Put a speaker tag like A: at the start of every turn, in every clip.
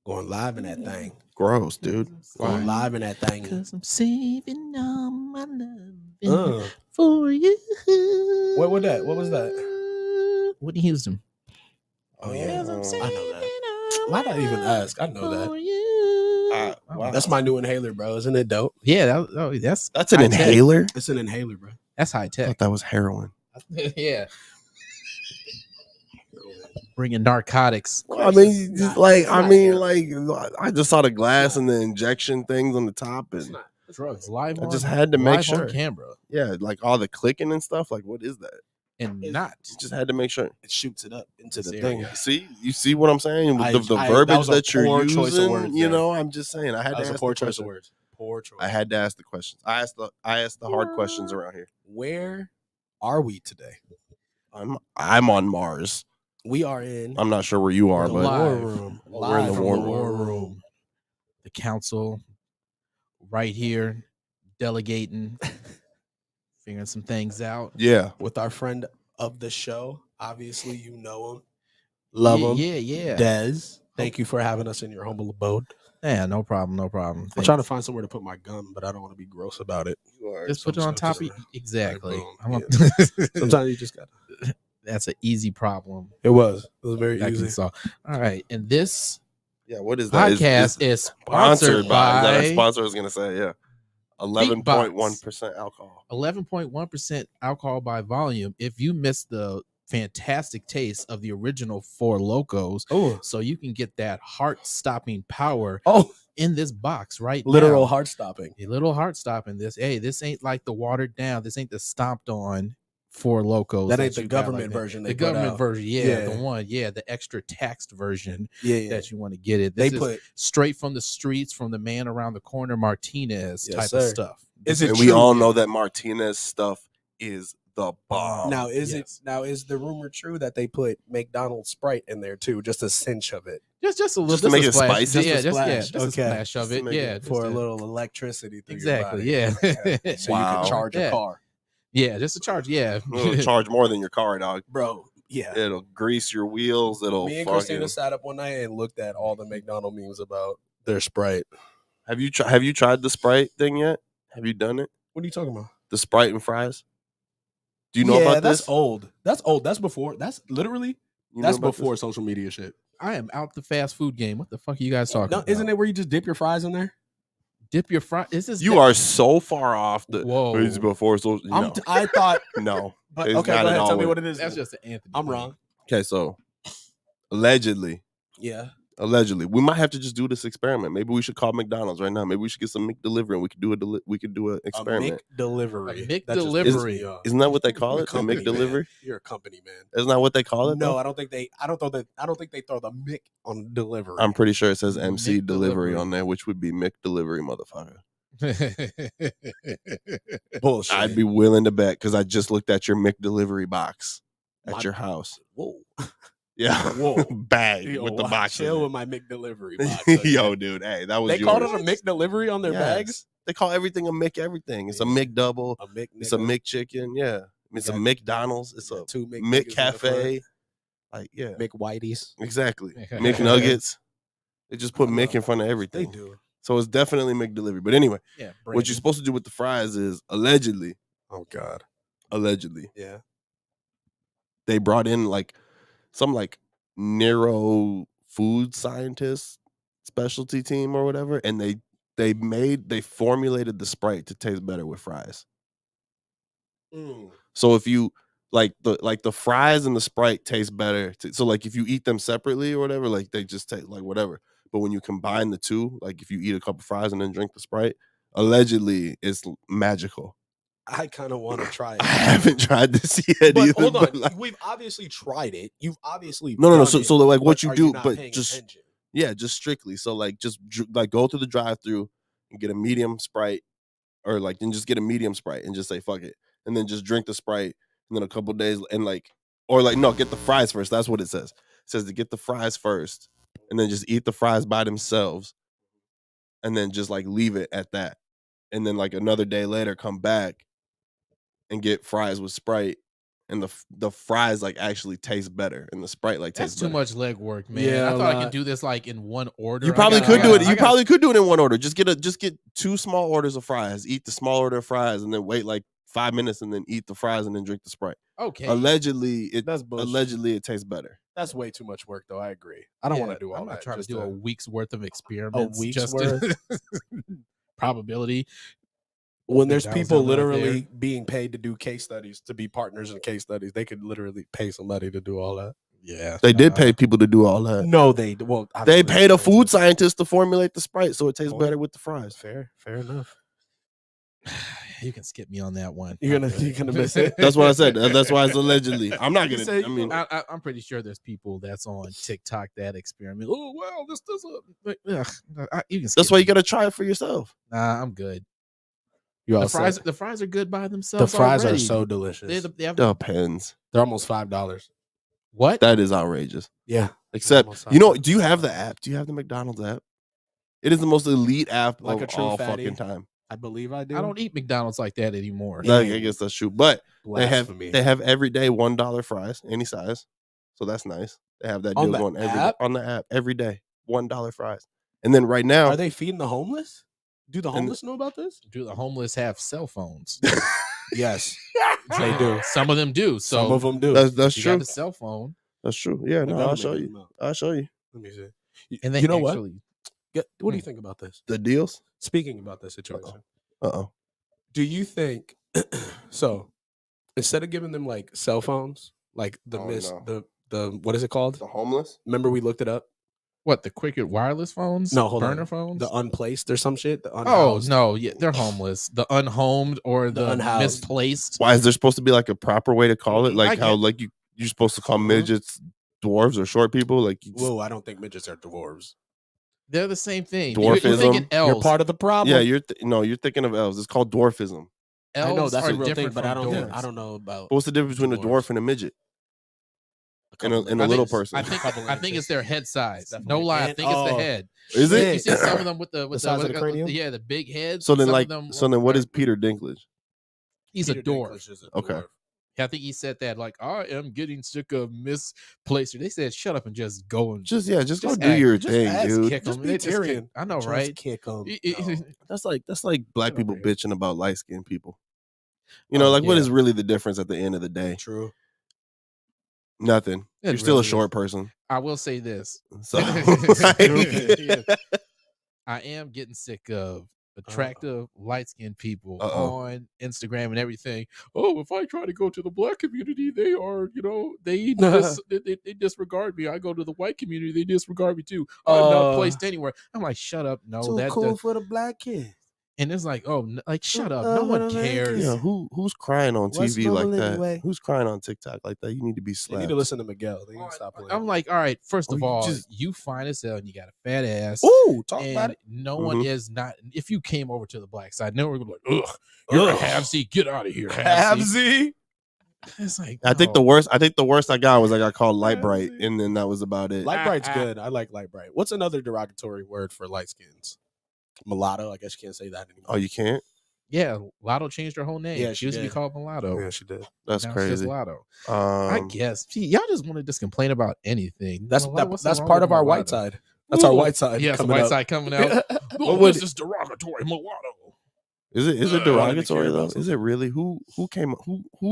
A: Going live in that thing.
B: Gross, dude.
A: Going
B: Why?
A: live in that thing.
C: Cause I'm saving all my loving
A: Uh,
C: for you.
A: what was that? What was that?
C: Whitney Houston.
A: Oh yeah,
C: Cause I'm
B: Oh.
C: saving
A: I know that.
C: all
A: Why'd
C: my
A: I even
C: love
A: ask? I know that.
C: for you.
B: Wow.
A: That's my new inhaler, bro. Isn't it dope?
C: Yeah, that's
B: That's an
C: high tech.
B: inhaler?
A: It's an inhaler, bro.
C: That's high
B: I
C: tech.
B: thought that was heroin.
C: Yeah. Bringing narcotics.
B: I mean,
A: It's
B: just
A: not-
B: like
A: it's
B: I
A: not
B: mean,
A: heroin.
B: like I just saw the glass
A: not.
B: and the injection things on the top,
A: It's
B: and
A: not
C: Drugs live
B: I
C: on.
B: just had to make
C: live
B: sure.
C: on camera
B: Yeah, like all the clicking and stuff. Like, what is that?
C: and
A: It's-
C: not.
B: Just had to make sure.
A: It shoots it up into
C: This
A: the
C: area.
A: thing.
B: You see what I'm saying?
A: I-
B: The
A: that
B: verbiage
A: was a
B: that you're
A: poor choice of
B: using.
A: words
B: You
A: there.
B: know, I'm just saying. I had
A: That
B: to
A: was a
B: ask
A: poor
B: the
A: choice
B: question.
A: of words. Poor choice.
B: I had to ask the questions. I asked the hard questions around here.
A: Where are we today?
B: I'm on Mars.
A: We are in
B: I'm not sure where you are,
A: the
B: but
A: war
C: live.
A: room.
B: We're in the
A: Live from
B: war
C: room. The council right here delegating, figuring some things out.
B: yeah,
A: with our friend of the show. Obviously, you know him. Love him.
C: Yeah.
A: Dez. Thank you for having us in your humble abode.
C: Yeah, no problem.
A: I'm trying to find somewhere to put my gum, but I don't want to be gross about it.
B: you are.
C: just
A: so
C: put it
A: I'm
C: on
A: just
C: top of
A: gonna-
C: you. Exactly.
A: Like, Sometimes you just got.
C: That's an easy problem.
A: It was very
C: I can
A: easy.
C: solve. All right, and this
B: Yeah, what is that?
C: podcast is sponsored by
B: Is that our sponsor? I was gonna say, yeah. 11.1% alcohol.
C: 11.1% alcohol by volume. If you missed the fantastic taste of the original Four Locos,
A: Oh,
C: so you can get that heart-stopping power in this box right
A: literal
C: now.
A: heart stopping.
C: A little heart-stopping. This ain't like the watered down. This ain't the stomped on Four Locos.
A: That ain't the
C: you got
A: government
C: like that.
A: version.
C: The
A: They put
C: government
A: out.
C: version,
A: Yeah.
C: the one, the extra taxed version
A: Yeah.
C: that you want to get it.
A: They
C: This is
A: put.
C: straight from the streets, from the man around the corner, Martinez
A: Yes,
C: type of
A: sir.
C: stuff.
A: Is it
B: And
A: true?
B: we all know that Martinez stuff is the bomb.
A: Now is
C: Yes.
A: is the rumor true that they put McDonald's Sprite in there too, just a cinch of it
C: Just a little,
B: Just to make
C: a
B: it
C: splash.
B: spicy?
A: Just a
C: Yeah,
A: splash.
C: just a
A: Okay.
C: splash of
B: Just to
C: it.
B: make it-
C: Yeah,
A: for a
C: just
A: little electricity through
C: Exactly,
A: your body.
C: yeah.
A: Okay. So you
B: Wow.
A: can charge your
C: Yeah.
A: car,
C: yeah, just a charge. Yeah,
B: It'll charge more than your car, dog.
A: bro. Yeah.
B: It'll grease your wheels. It'll
A: Me and
B: fucking.
A: Christina sat up one night and looked at all the McDonald memes about their Sprite.
B: Have you tried the Sprite thing yet? Have you done it?
A: What are you talking about?
B: The Sprite and fries. Do you know about
A: that's
B: this?
A: old. That's old. That's before. That's literally.
B: You know
A: That's
B: about
A: before
B: this?
A: social media shit.
C: I am out the fast food game. What the fuck are you guys talking
A: No,
C: about?
A: isn't it where you just dip your fries in there?
C: Dip your fry? Is this
B: You are so far off.
C: Whoa.
B: It's before social. No,
A: I thought.
B: no.
A: But
B: It's
A: okay,
B: not
A: go
B: at
A: ahead.
B: all
A: Tell me
B: what-
A: what it is.
C: That's
A: then.
C: just an Anthony.
A: I'm
C: thing.
A: wrong.
B: Okay, so allegedly, we might have to just do this experiment. Maybe we should call McDonald's right now. Maybe we should get some McDelivery and we could do an experiment.
A: A McDelivery.
C: A
A: That just
C: McDelivery.
A: pisses me off.
B: Isn't that what they call
A: You're a
B: it? The
A: company,
B: McDelivery?
A: man. You're a company, man.
B: Isn't that what they call it?
A: No,
B: though?
A: I don't think they. I don't think they throw the Mick on delivery.
B: I'm pretty sure it says MC delivery
C: McDelivery.
B: on there, which would be McDelivery, motherfucker.
A: bullshit.
B: I'd be willing to bet because I just looked at your McDelivery box at
A: My-
B: your house.
A: Whoa.
B: Yeah,
A: Whoa.
B: bag
A: Yo,
B: with the box. in
A: Chill
B: it.
A: with my McDelivery box. okay?
B: Yo, dude, hey, that was
A: they
B: yours.
A: called it a McDelivery on their
B: Yes.
A: bags.
B: They call everything a Mick everything. It's a
A: Yeah.
B: McDouble.
A: A Mick.
B: It's a McChicken. Yeah, it's a
A: got-
B: McDonald's. It's a
A: two Mick
B: McCafe. Like, yeah,
A: McWhiteys.
B: exactly. McNuggets. They just put
A: I
B: Mick
A: love
B: in front of
A: They
B: everything.
A: do.
B: So it's definitely McDelivery. But anyway,
C: Yeah,
B: what
C: Brandon.
B: you're supposed to do with the fries is allegedly,
A: Oh God. Yeah.
B: they brought in like some like neuro food scientist specialty team or whatever, and they formulated the Sprite to taste better with fries. So if you like the fries and the Sprite taste better, so like if you eat them separately or whatever, like they just taste like whatever. But when you combine the two, like if you eat a couple fries and then drink the Sprite, allegedly it's magical.
A: I kind of want to try it.
B: I haven't tried this yet
A: But
B: either.
A: hold on,
B: but, like,
A: we've obviously tried it. You've obviously
B: no.
A: done
B: So
A: it,
B: like what
A: but
B: you
A: are
B: do,
A: not
B: but
A: paying
B: just
A: attention?
B: yeah, just strictly. So like just like go to the drive-through and get a medium Sprite, or like then just get a medium Sprite and just say fuck it, and then just drink the Sprite, and then a couple days and like or like no, get the fries first. That's what it says. It says to get the fries first, and then just eat the fries by themselves, and then just like leave it at that, and then like another day later come back and get fries with Sprite, and the fries like actually taste better, and the Sprite like
C: That's
B: tastes
C: too
B: better.
C: much legwork, man.
A: Yeah,
C: I
A: a
C: thought I
A: lot.
C: could do this like in one order.
B: You probably
C: I
B: could do it. You
C: I
B: probably could do it in one order. Just get 2 small orders of fries. Eat the small order of fries, and then wait like 5 minutes, and then eat the fries, and then drink the Sprite.
C: okay.
B: Allegedly,
A: That's bullshit.
B: allegedly it tastes better.
A: That's way too much work, though. I agree. I don't want to do all
C: I'm not
A: that.
C: trying to
A: just
C: do a week's worth of experiments.
A: week's
C: just
A: worth?
C: probability.
A: when there's
C: McDonald's
A: people
C: helping out
A: literally being paid to do case studies, to be partners in case studies, they could literally pay somebody to do all that.
C: Yeah,
B: They did pay people to do all that.
A: No, they well
B: They
A: obviously
B: paid a food scientist to formulate the Sprite so it tastes
A: Oh.
B: better with the fries.
A: Fair enough.
C: You can skip me on that one.
A: You're gonna miss it.
B: That's what I said. That's why it's allegedly. I'm not
A: You
B: gonna.
A: say
B: I mean,
C: I'm pretty sure there's people that's on TikTok that experiment. Oh well, this doesn't. You can. Skip
B: that's why you
C: me.
B: got to try it for yourself.
C: Nah, I'm good.
A: You all
C: The fries are good by themselves.
A: the fries
C: already.
A: are so delicious.
C: They have,
B: Depends.
A: They're almost $5.
C: what?
B: That is outrageous.
A: Yeah.
B: Except,
A: Almost
B: you know,
A: $5.
B: do you have the app? Do you have the McDonald's app? It is the most elite app
A: Like
B: of
A: a true
B: all
A: fatty.
B: fucking time.
A: I believe I do.
C: I don't eat McDonald's like that anymore.
A: Yeah.
B: I guess that's true. But
A: Blasphemy.
B: they have everyday $1 fries, any size. So that's nice. They have that
A: On
B: deal
A: the
B: going
A: app?
B: on the app every day. $1 fries. And then right now,
A: Are they feeding the homeless? Do the homeless know about this?
C: Do the homeless have cell phones?
A: Yes, they do.
C: Some of them do. So
A: Some of them do.
B: that's
C: you
B: true.
C: got the cell phone,
B: That's true. Yeah,
A: Like,
B: no,
A: I'm
B: I'll
A: making
B: show you.
A: them up.
B: I'll show you.
A: Let me see.
C: and they
A: You know what?
C: actually,
A: What do you think about this?
B: The deals?
A: Speaking about this situation,
B: Uh-oh.
A: do you think so? Instead of giving them like cell phones, like the the what is it called?
B: The homeless?
A: Remember we looked it up.
C: what, the Cricket wireless phones?
A: No, hold
C: burner
A: on.
C: phones.
A: The unplaced or some shit. The
C: Oh
A: unhoused.
C: no, yeah, they're homeless. The unhomed or
A: The
C: the
A: unhoused.
C: misplaced.
B: Why is there supposed to be like a proper way to call it? Like
C: I
B: how
C: get-
B: like you're supposed to call
A: Mhm.
B: midgets dwarves or short people? Like you just,
A: Whoa, I don't think midgets are dwarves.
C: They're the same thing.
B: Dwarfism.
C: You're thinking elves.
A: You're part of the problem.
B: yeah, you're thinking of elves. It's called dwarfism.
A: I know
C: Elves
A: that's
C: are
A: a real thing,
C: different
A: but I
C: from
A: don't.
C: dwarves.
A: I don't know about.
B: But what's the difference between a
A: Dwarves.
B: dwarf and a midget? And
A: couple
B: a
C: I
B: little
C: think-
B: person.
C: I think it's their head size.
A: Definitely
C: No lie, I
A: an-
C: think it's the
A: oh.
C: head.
B: Is it?
C: You see some of them with the
A: size of the cranium?
C: yeah, the big heads.
B: So then
C: Some of
B: like
C: them
B: so then what
C: are-
B: is Peter Dinklage?
C: He's
A: Peter
C: a dwarf.
A: Dinklage is a
B: Okay.
A: dwarf.
C: I think he said that like, I am getting sick of misplaced. They said, shut up and just go and
B: Just go
C: Just
B: do
C: act-
B: your
A: Just
B: thing,
A: ask,
B: dude.
C: kick
A: Just
C: them.
A: be
C: They just kick-
A: Tyrion.
C: I know,
A: Just
C: right?
A: kick 'em.
C: No.
B: That's like black
A: Get
B: people
A: over here.
B: bitching about light skinned people. You know,
A: Oh,
B: like what
A: yeah.
B: is really the difference at the end of the day?
A: True.
B: Nothing.
C: It
B: You're still
C: really
B: a
C: is.
B: short person.
C: I will say this.
B: So
C: Yeah. I am getting sick of attractive light-skinned people
B: Uh-oh.
C: on Instagram and everything. Oh, if I try to go to the black community, they are, they disregard me. I go to the white community, they disregard me too. I'm not placed anywhere. I'm like, shut up. No,
A: Too
C: that
A: cool
C: does.
A: for the black kid.
C: And it's like, oh, like shut up.
A: Uh,
C: No
A: what
C: one
A: am I
C: cares.
B: yeah, who's crying on
A: What's
B: TV like
A: normal
B: that?
A: anyway?
B: Who's crying on TikTok like that? You need to be
A: They
B: slapped.
A: need to listen to Miguel. They need to stop playing.
C: I'm like, all right, first
B: Or
C: of
B: you
C: all,
B: just-
C: you fine as hell and you got a fat ass.
A: ooh, talk
C: and
A: about it.
C: no one
B: Mhm.
C: is not. If you came over to the black side, no one would be like, ugh, you're a
A: Ugh.
C: half-Z. Get out of here, half-Z.
A: Habsy.
C: It's like,
B: I think
C: no.
B: the worst I got was I got called light bright,
A: Crazy.
B: and then that was about it.
A: Light bright's good. I like light bright. What's another derogatory word for light skins? Mulatto. I guess you can't say that anymore.
B: Oh, you can't?
C: Yeah, Lotto changed her whole name.
A: Yeah,
C: she
A: she
C: used to be
A: did.
C: called Mulatto.
A: Yeah, she did.
B: That's
C: Now it's just
B: crazy.
C: Lotto. I guess. See, y'all just want to just complain about anything.
A: That's
C: Mulatto, what's
A: that's
C: wrong
A: part
C: with
A: of our white
C: Mulatto?
A: side. That's our
C: Ooh.
A: white side.
C: Yeah, it's the
A: coming
C: white
A: up.
C: side coming out. Oh,
B: would-
C: this is derogatory, Mulatto.
B: Is it
A: I wanted to
B: derogatory
A: care
B: though?
A: about
B: Is it really? Who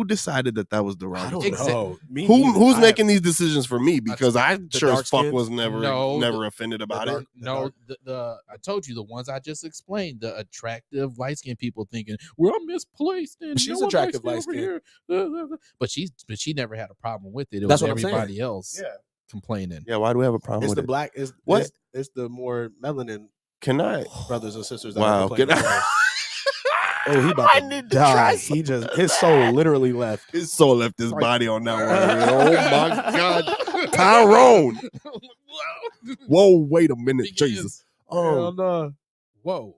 B: decided that was
A: I
B: derogatory?
A: don't know. Me
B: Who
A: neither.
B: who's
A: I-
B: making these decisions for me? Because I sure as
A: dark
B: fuck
A: skins?
B: was never
C: No,
B: offended about
A: dark-
B: it.
A: the
C: No,
A: dark-
C: the I told you the ones I just explained. The attractive light skinned people thinking, well, I'm misplaced and
A: She's
C: no one
A: attractive
C: likes me over here. But she never had a problem with it. It
A: That's
C: was
A: what I'm saying.
C: everybody else
A: Yeah.
C: complaining.
B: Yeah, why do we have a problem
A: It's
B: with
A: the
B: it?
A: black. It's
B: What?
A: It's the more melanin
B: Can I?
A: brothers and sisters. That
B: Wow.
A: are complaining
B: Can
A: about
B: I?
A: it. Oh, he about
B: I
A: to
B: need to
A: die.
B: try
A: He just his soul literally left.
B: His soul left his
C: Like-
B: body on that one. Oh my God, Tyrone! Whoa, wait a minute,
C: Big
B: Jesus.
A: Hell no.
C: Whoa.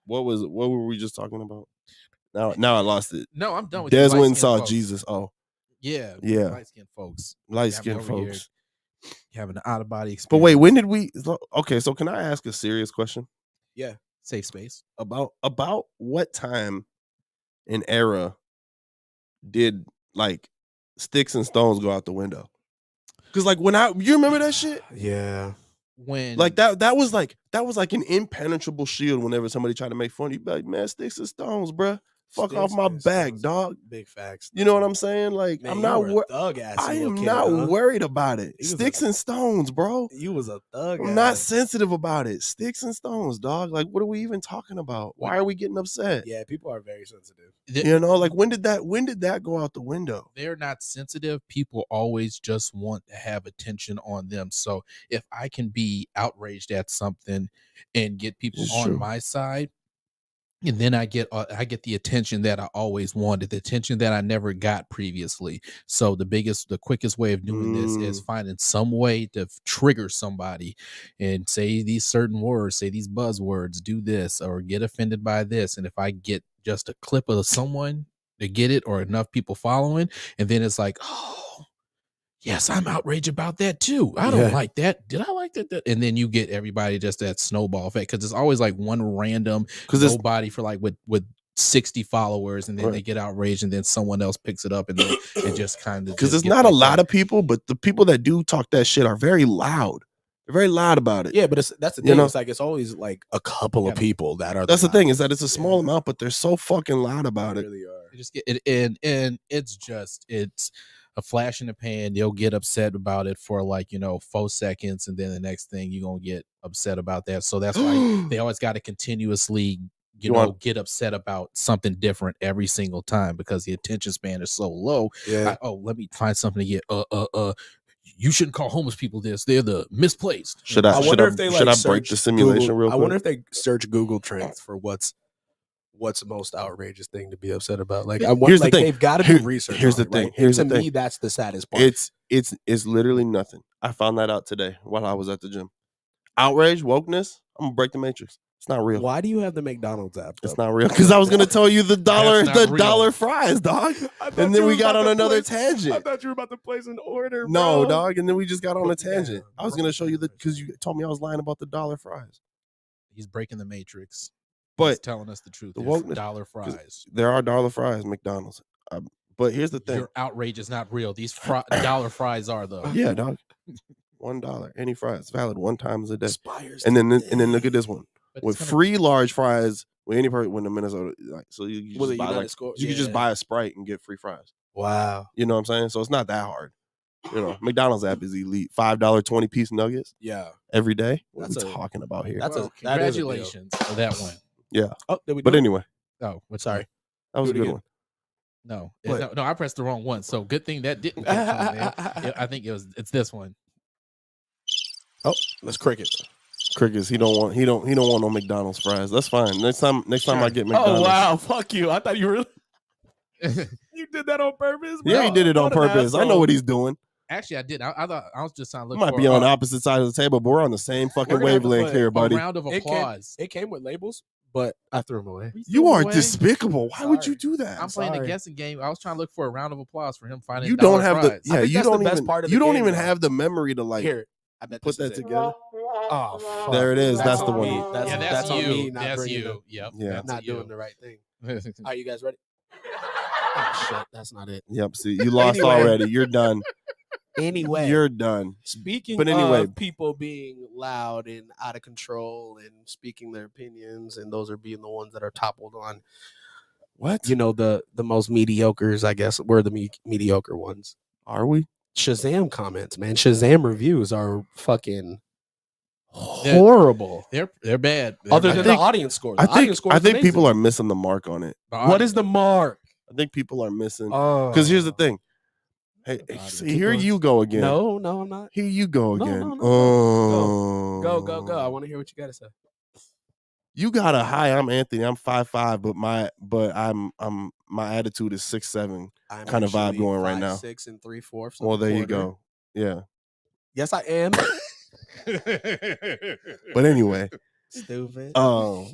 B: What were we just talking about? Now I lost it.
C: No, I'm done with you
B: Desmond
C: light-skinned
B: saw
C: folks.
B: Jesus. Oh,
C: Yeah.
B: Yeah.
C: Light skinned folks
B: light
C: Yeah,
B: skinned
C: over here.
B: folks.
C: having an out of body experience.
B: But wait, when did we? Okay, so can I ask a serious question
C: Safe space.
B: about what time and era did like sticks and stones go out the window. Cause like you remember that shit?
A: Yeah.
C: When
B: like that was like an impenetrable shield whenever somebody tried to make fun. You'd be like, man, sticks and stones, bruh. Fuck off my back, dog.
A: Big facts.
B: You know what I'm saying? Like,
A: Man,
B: I'm not
A: thug ass.
B: I am not worried about it. Sticks and stones, bro.
A: You was a thug.
B: I'm not sensitive about it. Sticks and stones, dog. Like, what are we even talking about? Why are we getting upset?
A: Yeah, people are very sensitive.
B: You know, like when did that go out the window?
C: They're not sensitive. People always just want to have attention on them. So if I can be outraged at something and get people on my side, and then I get the attention that I always wanted, the attention that I never got previously. So the quickest way of doing this is finding some way to trigger somebody and say these certain words, say these buzzwords, do this, or get offended by this. And if I get just a clip of someone to get it, or enough people following, and then it's like, oh, yes, I'm outraged about that too. I don't like that. Did I like that? And then you get everybody just that snowball effect, because it's always like one random nobody for like with 60 followers, and then they get outraged, and then someone else picks it up, and then it just kind of,
B: because it's not a lot of people, but the people that do talk that shit are very loud. They're very loud about it.
A: Yeah, but that's the thing. It's like it's always like a couple of people that are.
B: That's the thing, is that it's a small amount, but they're so fucking loud about it.
A: They really are.
C: You just get it, and it's a flash in the pan. They'll get upset about it for 4 seconds, and then the next thing you're gonna get upset about that. So that's why they always got to continuously get upset about something different every single time, because the attention span is so low. Let me find something to get you shouldn't call homeless people this. They're the misplaced.
B: Should I break the simulation
A: Google,
B: real quick?
A: I wonder if they search Google Trends for what's the most outrageous thing to be upset about. Like,
B: here's the thing.
A: They've got to do research.
B: Here's the thing.
A: To me, that's the saddest part.
B: It's literally nothing. I found that out today while I was at the gym. Outrage, wokeness. I'm gonna break the matrix. It's not real.
A: Why do you have the McDonald's app, though?
B: It's not real, because I was gonna tell you the dollar fries, dog. And then we got on another tangent.
A: I thought you were about to place an order.
B: No, dog. And then we just got on a tangent. I was gonna show you because you told me I was lying about the dollar fries.
C: He's breaking the matrix.
B: But
C: he's telling us the truth.
B: The
C: dollar fries.
B: There are dollar fries, McDonald's. But here's the thing.
C: Your outrage is not real. These dollar fries are, though.
B: Yeah, dog. $1. Any fries valid 1 time a day. And then look at this one. With free large fries with any person when the Minnesota, like, so you just buy you could just buy a Sprite and get free fries.
A: Wow.
B: You know what I'm saying? So it's not that hard. You know, McDonald's app is elite. $5 20-piece nuggets.
A: Yeah.
B: Every day. What are we talking about here?
C: Congratulations for that one.
B: Yeah.
A: Oh,
B: but anyway.
C: Oh,
A: sorry.
B: That was a good one.
C: No, I pressed the wrong one. So good thing that didn't come from there. I think it's this one.
B: Oh, that's Crickets. Crickets. He don't want no McDonald's fries. That's fine. Next time I get McDonald's.
A: Oh wow, fuck you. I thought you really you did that on purpose, bro.
B: Yeah, he did it on purpose. I know what he's doing.
C: Actually, I did. I thought I was just trying to look.
B: Might be on opposite sides of the table, but we're on the same fucking wavelength here, buddy.
C: A round of applause.
A: It came with labels, but I threw them away.
B: You are despicable. Why would you do that?
C: I'm playing a guessing game. I was trying to look for a round of applause for him finding.
B: You don't have
C: fries.
B: you don't even have the memory to like
A: here. I bet
B: put that together.
A: Oh, fuck.
B: There it is. That's the one.
A: That's
C: you.
A: On me,
C: That's you. Yep.
B: Yeah.
A: Not doing the right thing. Are you guys ready? Oh shit, that's not it.
B: Yep. See, you lost already. You're done.
A: Anyway,
B: you're done.
A: Speaking of people being loud and out of control and speaking their opinions, and those are being the ones that are toppled on.
B: What?
A: You know, the most mediocres, I guess. We're the mediocre ones.
B: Are we?
A: Shazam comments, man. Shazam reviews are fucking horrible.
C: They're bad.
A: Other than the audience scores.
B: I think people are missing the mark on it.
A: What is the mark?
B: I think people are missing. Because here's the thing. Hey, see, here you go again.
A: No, I'm not.
B: Here you go again.
A: No. Go. I want to hear what you got to say.
B: You got a hi, I'm Anthony. I'm 5'5", but my attitude is 6'7", kind of vibe going right now.
A: 6 3/4.
B: Well, there you go. Yeah.
A: Yes, I am.
B: But anyway.
A: Stupid.
B: No,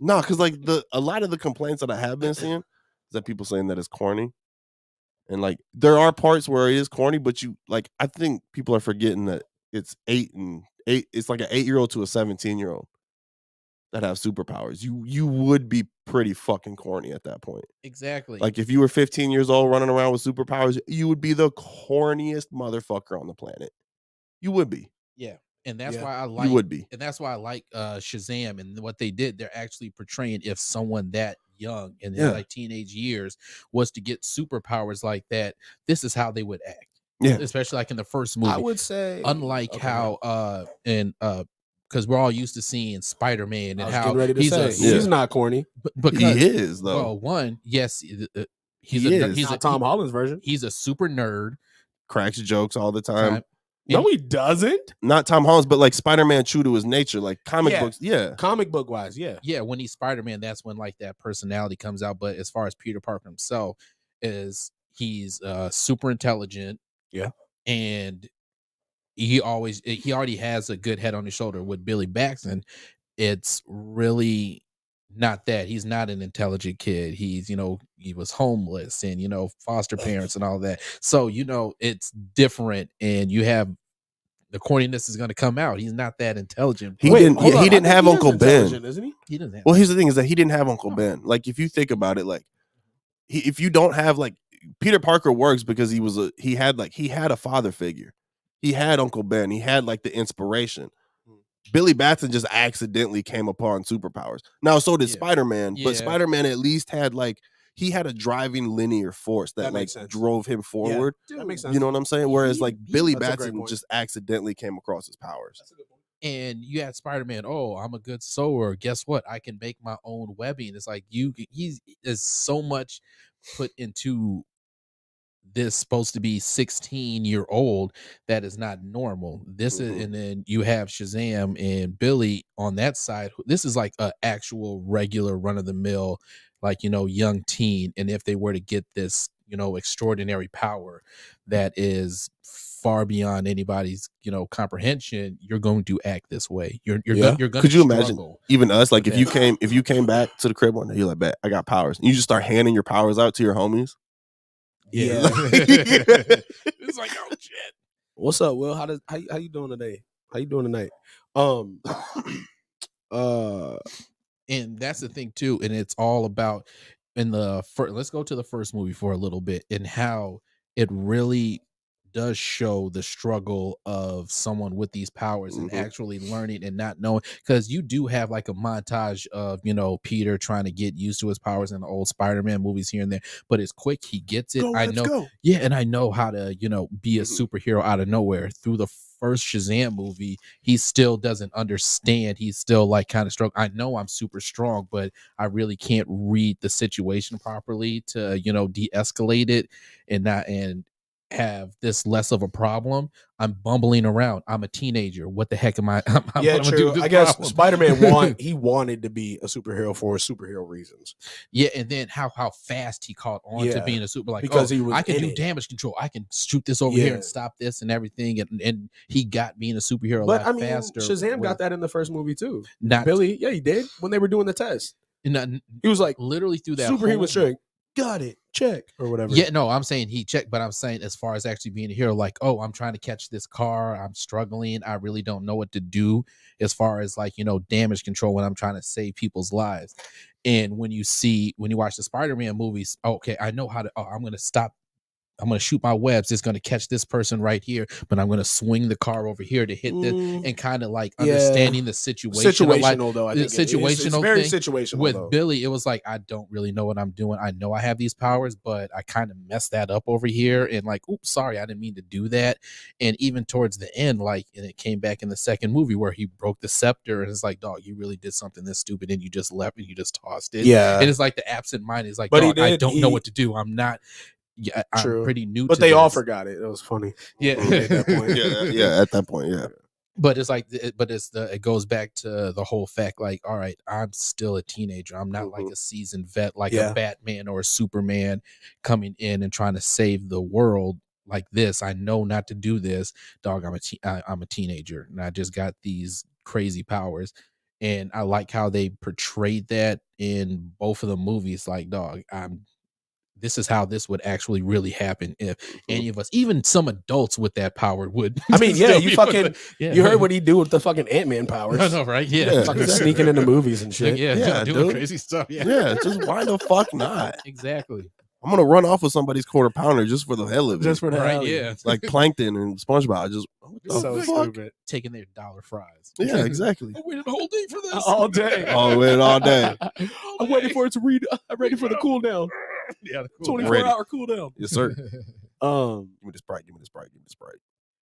B: because like a lot of the complaints that I have been seeing is that people saying that it's corny. And like there are parts where it is corny, but I think people are forgetting that it's 8. It's like an 8-year-old to a 17-year-old. that have superpowers. You would be pretty fucking corny at that point.
C: Exactly.
B: Like if you were 15 years old running around with superpowers, you would be the corniest motherfucker on the planet. You would be.
C: Yeah. And that's why I
B: You would be.
C: and that's why I like Shazam and what they did. They're actually portraying if someone that young in their like teenage years was to get superpowers like that, this is how they would act.
B: Yeah.
C: Especially like in the first movie.
A: I would say
C: unlike how because we're all used to seeing Spider-Man and how
A: ready to he's not corny.
C: Because
B: he is though.
C: Well, one, yes, he's
A: not Tom Holland's version.
C: He's a super nerd,
B: cracks jokes all the time.
A: No, he doesn't.
B: Not Tom Holland's, but like Spider-Man true to his nature, like comic books. Yeah,
A: comic book wise,
C: yeah. When he's Spider-Man, that's when like that personality comes out. But as far as Peter Parker himself, he's super intelligent.
A: Yeah,
C: and he already has a good head on his shoulder. With Billy Batson, it's really not that. He's not an intelligent kid. He's, he was homeless and, foster parents and all that. So, it's different, and you have the corniness is going to come out. He's not that intelligent.
B: He didn't have Uncle Ben,
A: isn't he?
C: He doesn't have.
B: Well, here's the thing: is that he didn't have Uncle Ben. Like, if you think about it, like, if you don't have like Peter Parker works because he had a father figure. He had Uncle Ben. He had like the inspiration. Billy Batson just accidentally came upon superpowers. Now, so did Spider-Man, but Spider-Man at least had he had a driving linear force that drove him forward.
A: Yeah, that makes sense.
B: You know what I'm saying? Whereas Billy Batson just accidentally came across his powers.
A: That's a good point.
C: And you had Spider-Man, oh, I'm a good sewer. Guess what? I can make my own webbing. It's like he's so much put into this supposed to be 16-year-old that is not normal. This is, and then you have Shazam and Billy on that side. This is like an actual regular run-of-the-mill, young teen. And if they were to get this, extraordinary power that is far beyond anybody's, comprehension, you're going to act this way. You're going to
B: Could you imagine even us? Like if you came back to the crib one day, you're like, bet I got powers. And you just start handing your powers out to your homies.
A: Yeah.
C: It's like, oh shit.
A: What's up, Will? How you doing today? How you doing tonight?
C: And that's the thing too, and it's all about let's go to the first movie for a little bit and how it really does show the struggle of someone with these powers and actually learning and not knowing, because you do have like a montage of Peter trying to get used to his powers in the old Spider-Man movies here and there, but it's quick, he gets it. And I know how to be a superhero out of nowhere. Through the first Shazam movie, he still doesn't understand. He's still like kind of struggling. I know I'm super strong, but I really can't read the situation properly to de-escalate it and have this less of a problem. I'm bumbling around. I'm a teenager. What the heck am I?
A: True. I guess Spider-Man he wanted to be a superhero for superhero reasons.
C: Yeah, and then how fast he caught on to being a super,
A: because I
C: can do damage control. I can shoot this over here and stop this and everything. And he got being a superhero a lot faster.
A: Shazam got that in the first movie too. Not Billy. Yeah, he did when they were doing the test. He was like
C: literally through that
A: superhero strength. Got it. Check or whatever.
C: Yeah, no, I'm saying he checked, but I'm saying as far as actually being a hero, like, oh, I'm trying to catch this car. I'm struggling. I really don't know what to do as far as damage control when I'm trying to save people's lives. And when you watch the Spider-Man movies, okay, I know how to. Oh, I'm going to stop. I'm going to shoot my webs. It's going to catch this person right here, but I'm going to swing the car over here to hit this, and kind of understanding the situation.
A: Situational though. I think
C: situational.
A: It's very situational.
C: With Billy, it was like, I don't really know what I'm doing. I know I have these powers, but I kind of messed that up over here. And oops, sorry, I didn't mean to do that. And even towards the end, and it came back in the second movie where he broke the scepter, and it's like, dog, you really did something this stupid, and you just left and you just tossed it.
A: Yeah.
C: And it's like the absent mind is like, dog, I don't know what to do. I'm not. Yeah,
A: true.
C: I'm pretty new,
A: but they all forgot it. It was funny.
C: Yeah,
B: at that point. At that point, yeah.
C: But it's like, it goes back to the whole fact, like, all right, I'm still a teenager. I'm not like a seasoned vet, like a Batman or a Superman coming in and trying to save the world like this. I know not to do this, dog. I'm a teenager, and I just got these crazy powers. And I like how they portrayed that in both of the movies. Like, dog, this is how this would actually really happen if any of us, even some adults with that power, would.
A: I mean, yeah, you
C: fucking,
A: you heard what he do with the fucking Ant-Man powers.
C: I know, right? Yeah,
B: Yeah.
A: Fucking sneaking into movies and shit.
B: Yeah,
C: doing
B: dude.
C: crazy stuff.
B: Yeah, just why the fuck not?
C: Exactly.
B: I'm gonna run off with somebody's quarter pounder just for the hell of it.
A: Just for the
C: Right,
A: hell,
C: yeah.
B: Like Plankton and SpongeBob. Just what the
A: So
B: fuck?
A: stupid.
C: Taking their dollar fries.
B: Yeah, exactly.
C: I waited a whole day for this.
A: All day.
B: Oh, wait all day.
A: I'm waiting for it to read. I'm ready for the cool down.
C: Yeah, the cool down.
A: 24-hour cool down.
B: Yes, sir. Give me the Sprite. Give me the Sprite. Give me the Sprite.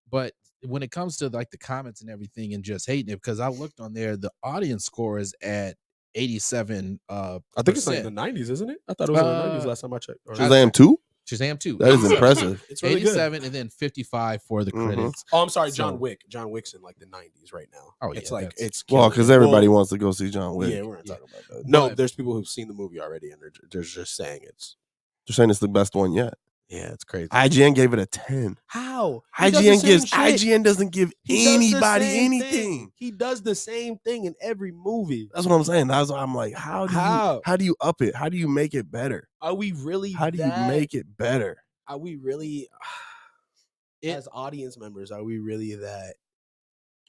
C: But when it comes to like the comments and everything and just hating it, because I looked on there, the audience score is at 87.
A: I think it's like in the 90s, isn't it? I thought it was in the 90s last time I checked. Or-
B: Shazam 2?
C: Shazam 2.
B: That is impressive.
A: It's really
C: 87
A: good.
C: and then 55 for the critics.
A: Oh, I'm sorry, John
C: So-
A: Wick. John Wick's in like the 90s right now.
C: Oh, yeah,
A: it's like
C: that's-
A: it's
B: Well,
A: killing
B: because
A: it.
B: everybody
A: Well,
B: wants to go see John Wick.
A: Yeah, we're not
C: Yeah.
A: talking about that. No,
C: But-
A: there's people who've seen the movie already, and they're just saying it's
B: They're saying it's the best one yet.
A: it's crazy.
B: IGN gave it a 10.
A: How He does the
B: IGN
A: same
B: gives
A: shit.
B: IGN doesn't give
A: He does the
B: anybody
A: same
B: anything.
A: thing. He does the same thing in every movie.
B: That's what I'm saying. That's why I'm like, how do you up it? How do you make it better?
A: Are we really?
B: How do you
A: that-
B: make it better?
A: Are we really? As audience members, are we really that?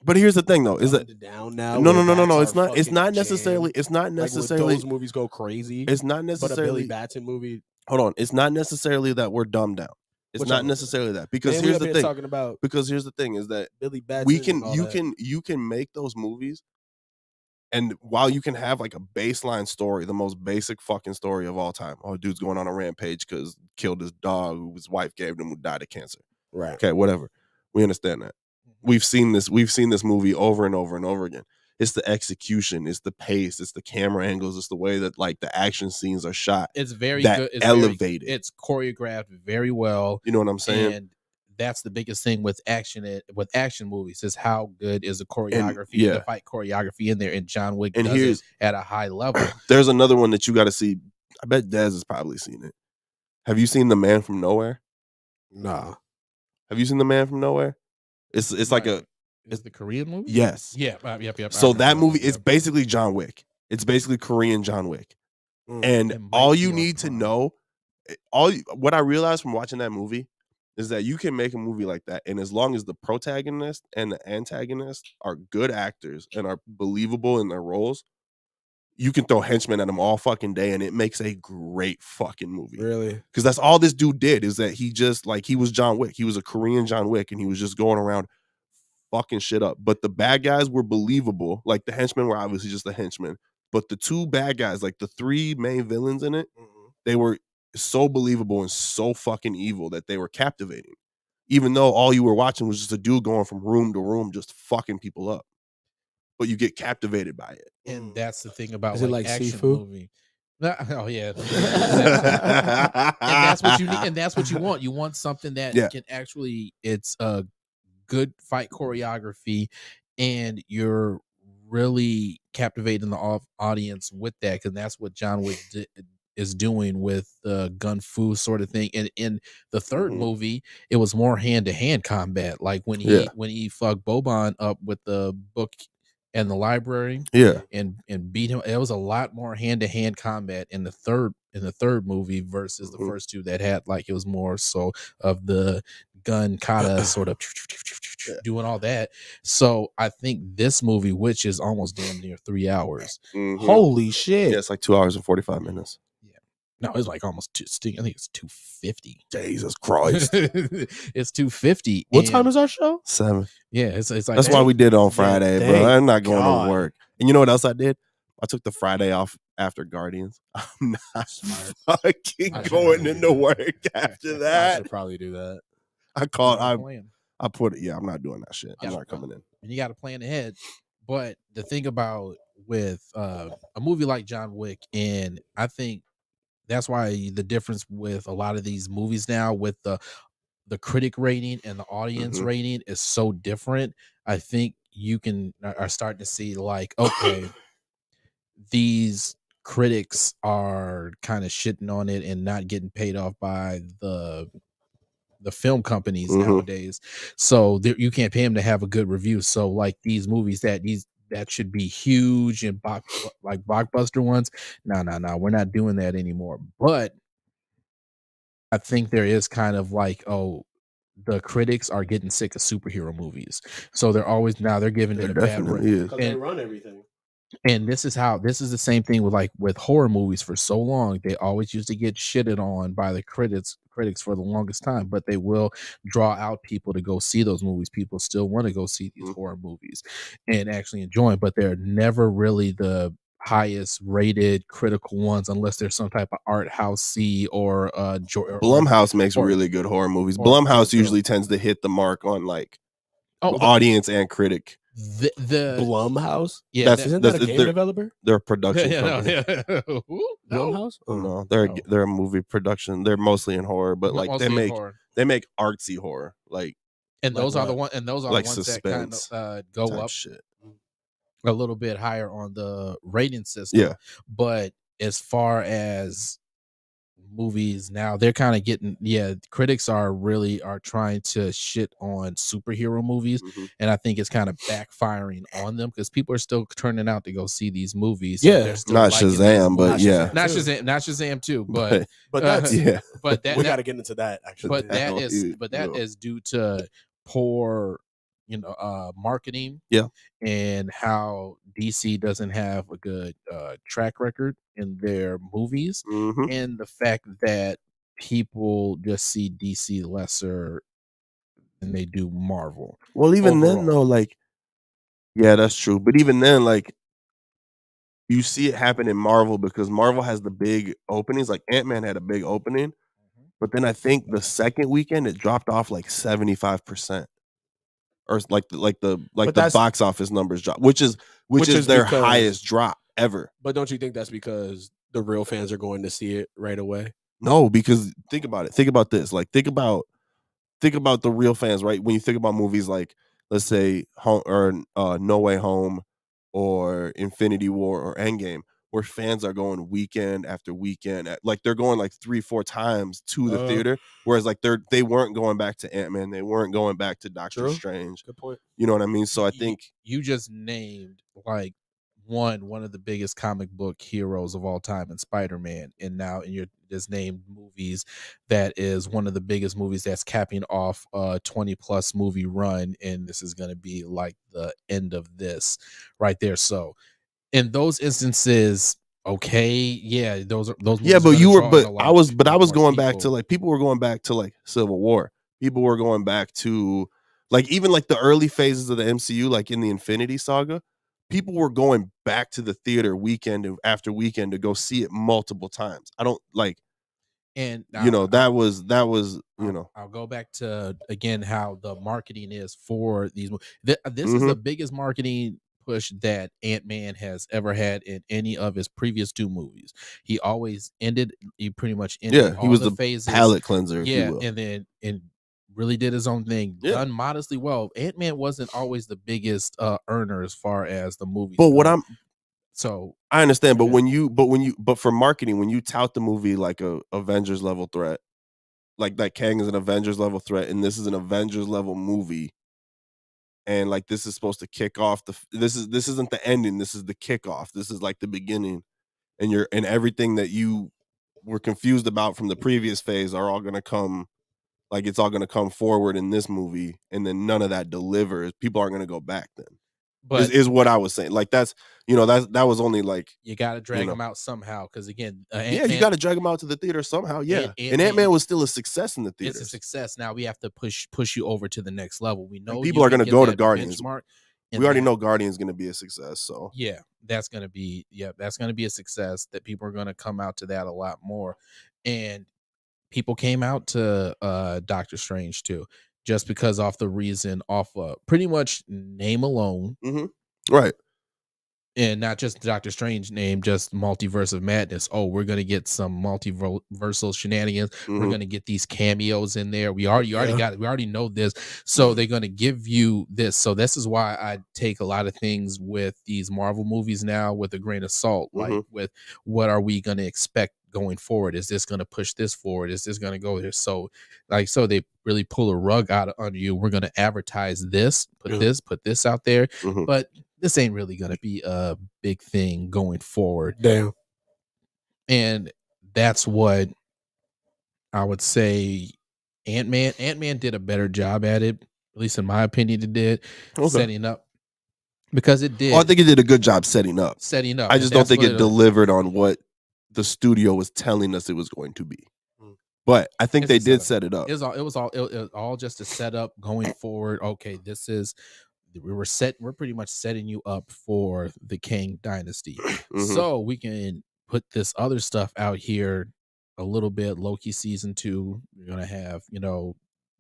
B: But here's the thing, though, is that
A: dumbed down now?
B: no.
A: where that's
B: It's
A: our
B: not. It's
A: fucking
B: not
A: jam?
B: necessarily. It's not
A: Like, would
B: necessarily.
A: those movies go crazy.
B: It's not
A: but a Billy
B: necessarily.
A: Batson movie.
B: Hold on. It's not necessarily that we're dumbed down. It's
A: Which
B: not
A: one?
B: necessarily that, because
A: Man, we
B: here's
A: up
B: the
A: here
B: thing.
A: talking about
B: Because here's the thing is that
A: Billy Batson.
B: we can
A: and all that.
B: you can make those movies, and while you can have like a baseline story, the most basic fucking story of all time. Oh, dude's going on a rampage because killed his dog who his wife gave him, who died of cancer.
A: Right.
B: Okay, whatever. We understand that. We've seen this movie over and over and over again. It's the execution, it's the pace, it's the camera angles, it's the way that like the action scenes are shot.
C: It's very
B: that
C: good. It's
B: elevated.
C: It's choreographed very well.
B: You know what I'm saying?
C: And that's the biggest thing with action movies is how good is the choreography,
B: yeah.
C: the fight choreography in there. And John Wick
B: And
C: does
B: here's-
C: it at a high level.
B: There's another one that you got to see. I bet Dez has probably seen it. Have you seen The Man from Nowhere?
A: Nah.
B: Have you seen The Man from Nowhere? It's like a
C: Is the Korean movie?
B: yes.
C: Yeah. Yep. I
B: So
C: remember
B: that movie
C: one,
B: is
C: yep.
B: basically John Wick. It's basically Korean John Wick.
A: Mm.
B: And
C: It might
B: all
C: be
B: you
C: on
B: need to
C: Prime.
B: know, what I realized from watching that movie is that you can make a movie like that, and as long as the protagonist and the antagonist are good actors and are believable in their roles, you can throw henchmen at them all fucking day, and it makes a great fucking movie.
A: Really?
B: Because that's all this dude did, is that he just like he was John Wick. He was a Korean John Wick, and he was just going around fucking shit up. But the bad guys were believable. Like the henchmen were obviously just the henchmen. But the two bad guys, like the three main villains in it, they were so believable and so fucking evil that they were captivating. Even though all you were watching was just a dude going from room to room, just fucking people up. But you get captivated by it.
C: And that's the thing about
A: Is it like
C: action
A: Sifu?
C: movie. Oh yeah. And that's what you need, and that's what you want. You want something that
B: Yeah.
C: can actually, it's a good fight choreography, and you're really captivating the audience with that, because that's what John Wick is doing with the gun fu sort of thing. And in the third
B: Mhm.
C: movie, it was more hand-to-hand combat, like when he fucked Boban up with the book and the library,
B: Yeah.
C: and beat him. It was a lot more hand-to-hand combat in the third movie versus the
B: Mhm.
C: first two that had like, it was more so of the gun kata sort of
B: Yeah.
C: doing all that. So I think this movie, which is almost damn near 3 hours.
B: Mhm.
A: Holy shit.
B: Yeah, it's like 2 hours and 45 minutes.
C: No, it's like almost I think it's 250.
B: Jesus Christ.
C: It's 250.
A: What time is our show?
B: 7.
C: Yeah, it's like
B: That's why we did it on Friday,
A: thank
B: bro. I'm not going
A: God.
B: to work. And you know what else I did? I took the Friday off after Guardians. I'm not
A: Smart.
B: fucking
A: I should
B: going
A: probably
B: into
A: do
B: work
A: that.
B: after
A: I
B: that.
A: should probably do that.
B: I called.
C: plan.
B: I put it. Yeah, I'm not doing that shit. I'm
C: Yeah.
B: not coming in.
C: And you got to plan ahead. But the thing about with a movie like John Wick, and I think that's why the difference with a lot of these movies now with the critic rating and the audience
B: Mhm.
C: rating is so different. I think you are starting to see like, okay, these critics are kind of shitting on it and not getting paid off by the film companies
B: Mhm.
C: nowadays. So you can't pay them to have a good review. So like these movies that should be huge and like blockbuster ones. No, we're not doing that anymore. But I think there is kind of like, the critics are getting sick of superhero movies, so they're giving
B: There
C: it a bad
B: definitely is.
A: Because they run everything.
C: and this is the same thing with with horror movies. For so long they always used to get shitted on by the critics for the longest time, but they will draw out people to go see those movies. People still want to go see these horror movies and actually enjoy them, but they're never really the highest rated critical ones unless there's some type of art housey or
B: Blumhouse makes really good horror movies. Blumhouse usually tends to hit the mark on like audience and critic.
C: The
A: Blumhouse,
C: isn't
A: that a game developer?
B: They're a production company.
A: Blumhouse?
B: No, they're a movie production. They're mostly in horror, but like they make artsy horror, like.
C: And those are the ones
B: like
C: that kind
B: suspense
C: of go up
B: shit.
C: a little bit higher on the rating system.
B: Yeah.
C: But as far as movies now, they're kind of getting critics are trying to shit on superhero movies, and I think it's kind of backfiring on them because people are still turning out to go see these movies.
B: Yeah,
C: they're still
B: not Shazam, but
C: not Shazam too, but
A: that's
C: but that
A: we got to get into that actually.
C: But that is due to poor marketing, and how DC doesn't have a good track record in their movies, and the fact that people just see DC lesser than they do Marvel.
B: Well, even then though, like, yeah, that's true, but even then, like, you see it happen in Marvel because Marvel has the big openings. Like Ant-Man had a big opening, but then I think the second weekend it dropped off like 75%. Or like the box office numbers drop, which is their highest drop ever.
A: But don't you think that's because the real fans are going to see it right away?
B: No, because think about it. Think about this. Like think about the real fans, right? When you think about movies like, let's say, No Way Home or Infinity War or Endgame, where fans are going weekend after weekend, like they're going like 3-4 times to the theater, whereas like they weren't going back to Ant-Man, they weren't going back to Doctor Strange.
A: Good point.
B: You know what I mean? So I think
C: you just named like one of the biggest comic book heroes of all time in Spider-Man, and you just named movies that is one of the biggest movies that's capping off a 20+ movie run, and this is going to be like the end of this right there. So in those instances, those movies
B: I was going back to like people were going back to like Civil War. People were going back to like even like the early phases of the MCU, like in the Infinity Saga. People were going back to the theater weekend after weekend to go see it multiple times. I don't like, and that was
C: I'll go back to again how the marketing is for these movies. This is the biggest marketing push that Ant-Man has ever had in any of his previous 2 movies. He pretty much ended all
B: he was
C: the
B: phases, palate cleanser,
C: and then really did his own thing, done modestly well. Ant-Man wasn't always the biggest earner as far as the movies
B: but
C: go.
B: I understand, but for marketing, when you tout the movie like a Avengers level threat, like that Kang is an Avengers level threat and this is an Avengers level movie, and like this is supposed to kick off this isn't the ending, this is the kickoff, this is like the beginning, and everything that you were confused about from the previous phase are all going to come, like it's all going to come forward in this movie, and then none of that delivers. People aren't going to go back then. But is what I was saying. Like that was only like
C: you got to drag them out somehow, because again,
B: you got to drag them out to the theater somehow. Yeah, and Ant-Man was still a success in the theater.
C: It's a success. Now we have to push you over to the next level. We know
B: and people are going to go to Guardians. We already know Guardians is going to be a success. So
C: yeah, that's going to be a success. That people are going to come out to that a lot more, and people came out to Doctor Strange too, just because pretty much name alone,
B: right?
C: And not just Doctor Strange name, just Multiverse of Madness. Oh, we're gonna get some multiversal shenanigans. We're gonna get these cameos in there. We already know this, so they're gonna give you this. So this is why I take a lot of things with these Marvel movies now with a grain of salt. Like with what are we gonna expect going forward? Is this gonna push this forward? Is this gonna go there? So they really pull a rug out under you. We're gonna advertise this, put this out there, but this ain't really going to be a big thing going forward.
A: Damn.
C: And that's what I would say Ant-Man did a better job at it, at least in my opinion. It did setting up because it did.
B: Oh, I think it did a good job setting up. I just don't think it delivered on what the studio was telling us it was going to be. But I think they did set it up.
C: It was all just a setup going forward. Okay, we're pretty much setting you up for the Kang dynasty. So we can put this other stuff out here a little bit. Loki season 2, you're gonna have,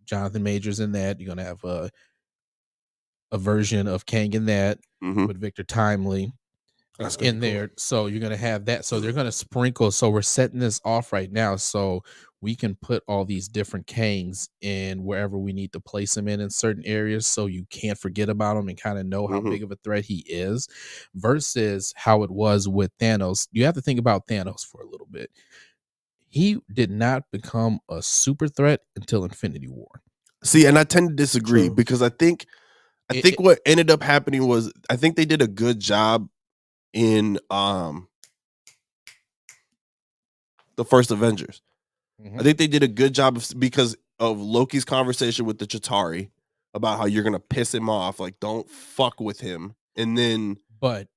C: Jonathan Majors in that. You're gonna have a version of Kang in that with Victor Timely in there. So you're gonna have that. So they're gonna sprinkle. So we're setting this off right now. So we can put all these different Kangs in wherever we need to place them in certain areas, so you can't forget about him and kind of know how big of a threat he is, versus how it was with Thanos. You have to think about Thanos for a little bit. He did not become a super threat until Infinity War.
B: See, and I tend to disagree because I think what ended up happening was I think they did a good job in the first Avengers. I think they did a good job because of Loki's conversation with the Chitauri about how you're gonna piss him off, like don't fuck with him, and then.
C: But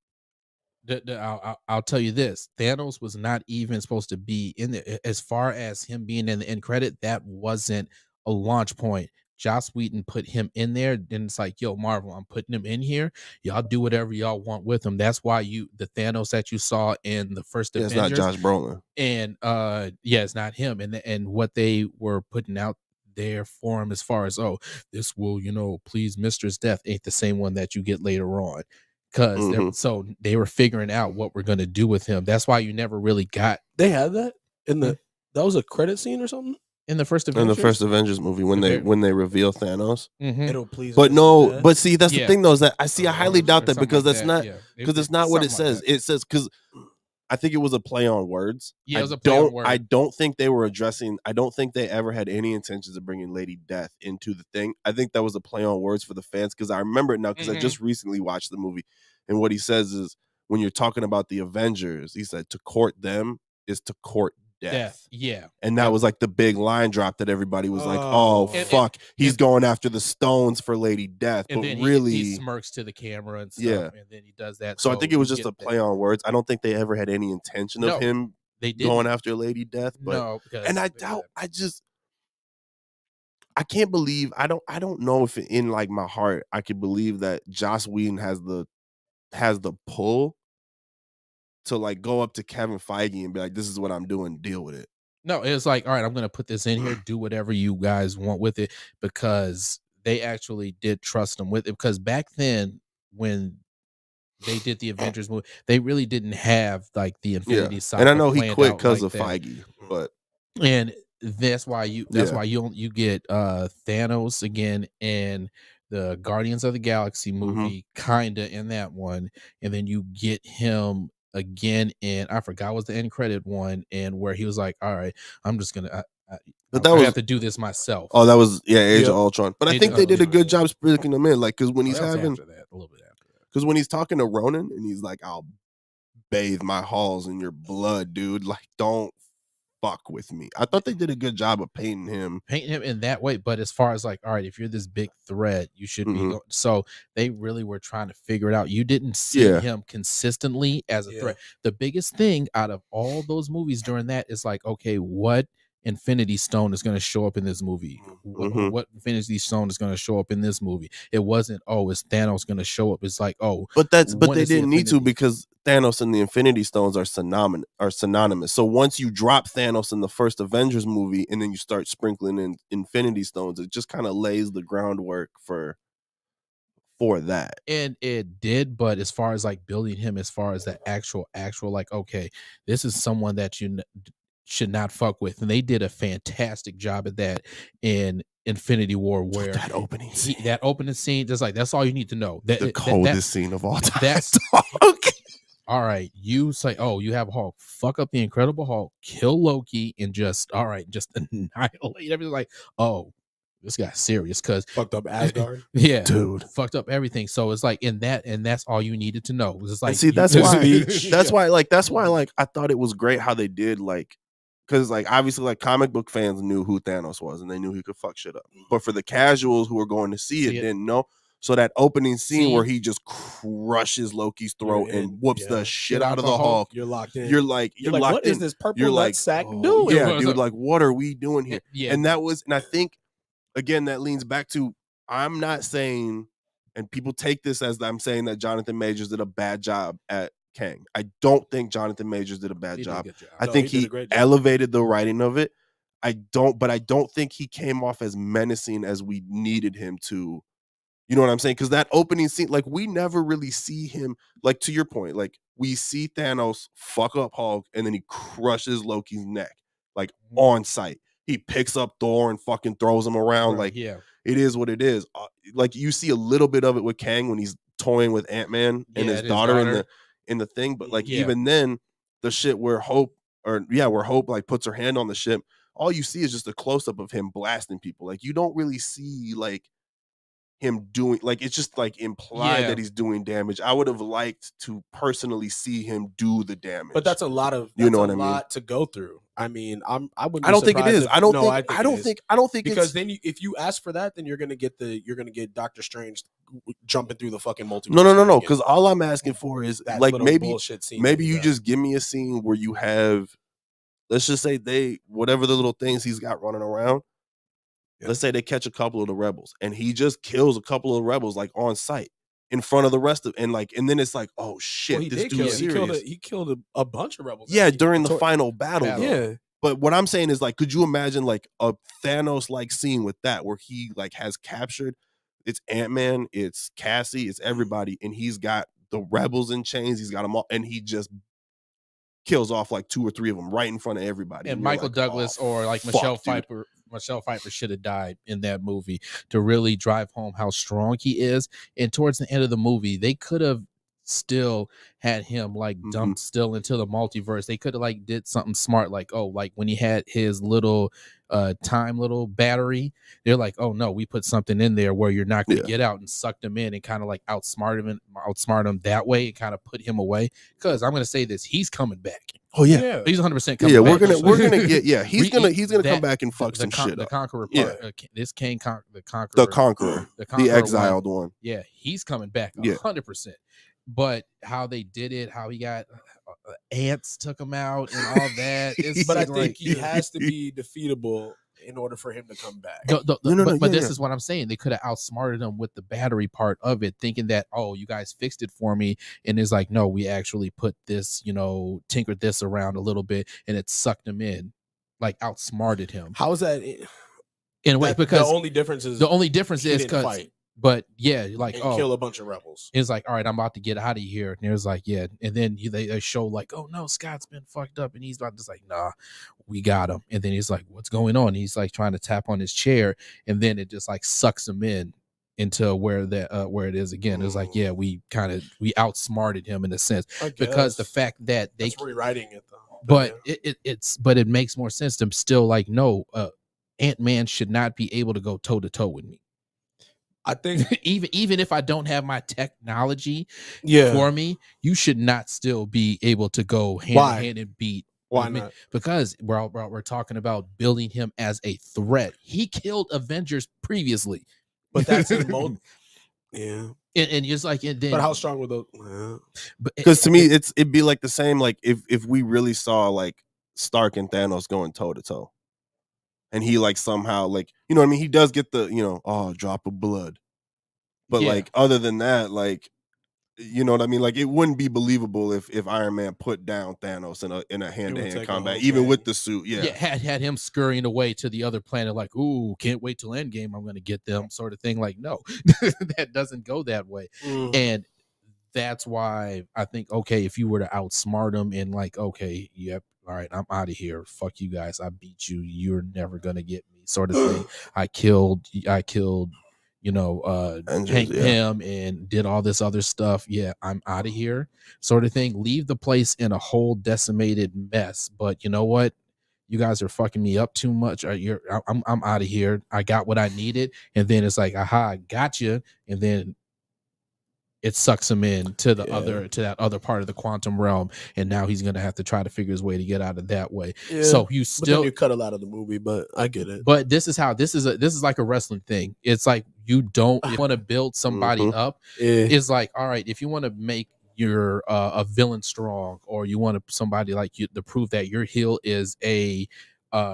C: I'll tell you this: Thanos was not even supposed to be in there. As far as him being in the end credit, that wasn't a launch point. Joss Whedon put him in there, then it's like, yo, Marvel, I'm putting him in here. Y'all do whatever y'all want with him. That's why the Thanos that you saw in the first Avengers,
B: it's not Josh Brolin,
C: and it's not him. And what they were putting out there for him, as far as this will please Mistress Death, ain't the same one that you get later on. Because so they were figuring out what we're gonna do with him. That's why you never really got.
A: They had that in that was a credit scene or something.
C: In the first Avengers?
B: In the first Avengers movie, when they reveal Thanos,
A: it'll please.
B: But no, but see, that's the thing though, is that I highly doubt that because that's not because it's not what it says. It says because I think it was a play on words.
C: Yeah, it was a play on words.
B: I don't think they were addressing. I don't think they ever had any intentions of bringing Lady Death into the thing. I think that was a play on words for the fans because I remember it now because I just recently watched the movie, and what he says is when you're talking about the Avengers, he said to court them is to court death.
C: Yeah.
B: And that was like the big line drop that everybody was like, oh, fuck. He's going after the stones for Lady Death.
C: And
B: but
C: then
B: really
C: he smirks to the camera and stuff.
B: Yeah.
C: And then he does that.
B: So I think it was just a play on words. I don't think they ever had any intention of him going after Lady Death. But and I doubt I can't believe I don't know if in like my heart I could believe that Joss Whedon has the pull to like go up to Kevin Feige and be like, this is what I'm doing, deal with it.
C: No, it's like, all right, I'm going to put this in here, do whatever you guys want with it, because they actually did trust him with it. Because back then, when they did the Avengers movie, they really didn't have like the Infinity side.
B: And I know he quit because of Feige, but
C: that's why you get Thanos again and the Guardians of the Galaxy movie kind of in that one, and then you get him again in I forgot was the end credit one, and where he was like, all right, I'm just gonna have to do this myself.
B: Oh, that was Age of Ultron. But I think they did a good job sprinkling them in, like because when he's having
C: a little bit after that,
B: because when he's talking to Ronan and he's like, I'll bathe my halls in your blood, dude, like don't fuck with me. I thought they did a good job of painting him
C: in that way. But as far as like, all right, if you're this big threat, you should be so they really were trying to figure it out. You didn't see him consistently as a threat. The biggest thing out of all those movies during that is like, okay, what Infinity Stone is going to show up in this movie? What Infinity Stone is going to show up in this movie? It wasn't, is Thanos going to show up? It's like,
B: but they didn't need to because Thanos and the Infinity Stones are synonymous. So once you drop Thanos in the first Avengers movie and then you start sprinkling in Infinity Stones, it just kind of lays the groundwork for that.
C: And it did, but as far as like building him, as far as the actual like, okay, this is someone that you should not fuck with, and they did a fantastic job at that in Infinity War, where
B: that opening
C: scene, just like that's all you need to know.
B: The coldest scene of all time.
C: That's all right. You say, you have Hulk, fuck up the Incredible Hulk, kill Loki, and just annihilate everything. Like, this guy's serious because
A: fucked up Asgard.
C: Yeah,
B: dude,
C: fucked up everything. So it's like in that, and that's all you needed to know. It's like,
B: see, that's why I thought it was great how they did like because like obviously like comic book fans knew who Thanos was and they knew he could fuck shit up. But for the casuals who were going to see it didn't know. So that opening scene where he just crushes Loki's throat and whoops the shit out of the Hulk,
A: you're locked in.
B: You're like,
A: what is this purple nut sack doing?
B: Yeah, dude, like what are we doing here? And I think again that leans back to, I'm not saying, and people take this as I'm saying that Jonathan Majors did a bad job at Kang. I don't think Jonathan Majors did a bad job. I think he elevated the writing of it. But I don't think he came off as menacing as we needed him to. You know what I'm saying? Because that opening scene, like we never really see him, like to your point, like we see Thanos fuck up Hulk and then he crushes Loki's neck, like on sight. He picks up Thor and fucking throws him around. Like, it is what it is. Like you see a little bit of it with Kang when he's toying with Ant-Man and his daughter in the thing, but like even then, the shit where Hope like puts her hand on the ship, all you see is just a close-up of him blasting people. Like you don't really see like him doing, like it's just like implied that he's doing damage. I would have liked to personally see him do the damage,
A: but that's a lot of to go through. I mean, I wouldn't.
B: I don't think it is. I don't think
A: because then if you ask for that, then you're gonna get Doctor Strange jumping through the fucking multiverse.
B: No. Because all I'm asking for is like maybe you just give me a scene where you have, let's just say whatever the little things he's got running around. Yeah. Let's say they catch a couple of the rebels and he just kills a couple of rebels like on sight in front of the rest of, and then it's like, oh shit, this dude's serious.
A: He killed a bunch of rebels.
B: Yeah, during the final battle. Yeah. But what I'm saying is like, could you imagine like a Thanos like scene with that where he like has captured, it's Ant-Man, it's Cassie, it's everybody, and he's got the rebels in chains, he's got them all, and he just kills off like 2 or 3 of them right in front of everybody.
C: And Michael Douglas or like Michelle Pfeiffer should have died in that movie to really drive home how strong he is. And towards the end of the movie, they could have still had him like dumped still into the multiverse. They could have like did something smart, like like when he had his little little battery, they're like, oh no, we put something in there where you're not going to get out, and sucked him in and kind of like outsmart him that way and kind of put him away. Because I'm going to say this, he's coming back.
B: Oh yeah,
C: he's 100% coming back.
B: We're gonna get he's gonna come back and fuck some shit up.
C: The Conqueror part, this King the
B: Conqueror, the exiled one.
C: Yeah, he's coming back 100%. But how they did it, how he got ants took him out and all that.
A: But I think he has to be defeatable in order for him to come back.
C: But this is what I'm saying. They could have outsmarted him with the battery part of it, thinking that, oh, you guys fixed it for me. And it's like, no, we actually put this, tinkered this around a little bit and it sucked him in, like outsmarted him.
A: How is that?
C: In a way, because
A: the only difference is
C: because. But yeah, like
A: kill a bunch of rebels.
C: It's like, all right, I'm about to get out of here. And it was like, yeah. And then they show like, oh no, Scott's been fucked up, and he's about to like, nah, we got him. And then he's like, what's going on? He's like trying to tap on his chair, and then it just like sucks him into where it is again. It was like, yeah, we outsmarted him in a sense, because the fact that
A: that's rewriting it though.
C: But it makes more sense to still like, no, Ant-Man should not be able to go toe to toe with me.
A: I think
C: even if I don't have my technology for me, you should not still be able to go hand in hand and beat.
A: Why not?
C: Because we're talking about building him as a threat. He killed Avengers previously,
A: but that's in mode. Yeah,
C: and it's like, and then,
A: but how strong were those?
B: Because to me, it'd be like the same. Like if we really saw like Stark and Thanos going toe to toe. And he like somehow like, what I mean? He does get the, drop of blood. But like other than that, like, you know what I mean? Like it wouldn't be believable if Iron Man put down Thanos in a hand-to-hand combat, even with the suit. Yeah.
C: Had him scurrying away to the other planet, like, ooh, can't wait till Endgame, I'm gonna get them, sort of thing. Like, no, that doesn't go that way. And that's why I think, okay, if you were to outsmart him and like, okay, yep, all right, I'm out of here. Fuck you guys. I beat you. You're never gonna get me, sort of thing. I killed, Hank Pym and did all this other stuff. Yeah, I'm out of here, sort of thing. Leave the place in a whole decimated mess. But you know what? You guys are fucking me up too much. I'm out of here. I got what I needed, and then it's like, aha, I got you, and then it sucks him in to the that other part of the quantum realm, and now he's gonna have to try to figure his way to get out of that way.
A: Yeah.
C: So you
A: But then
C: still
A: you cut a lot of the movie, but I get it.
C: But this is like a wrestling thing. It's like you don't want to build somebody up. It's like, all right, if you want to make your a villain strong, or you want somebody like you to prove that your heel is a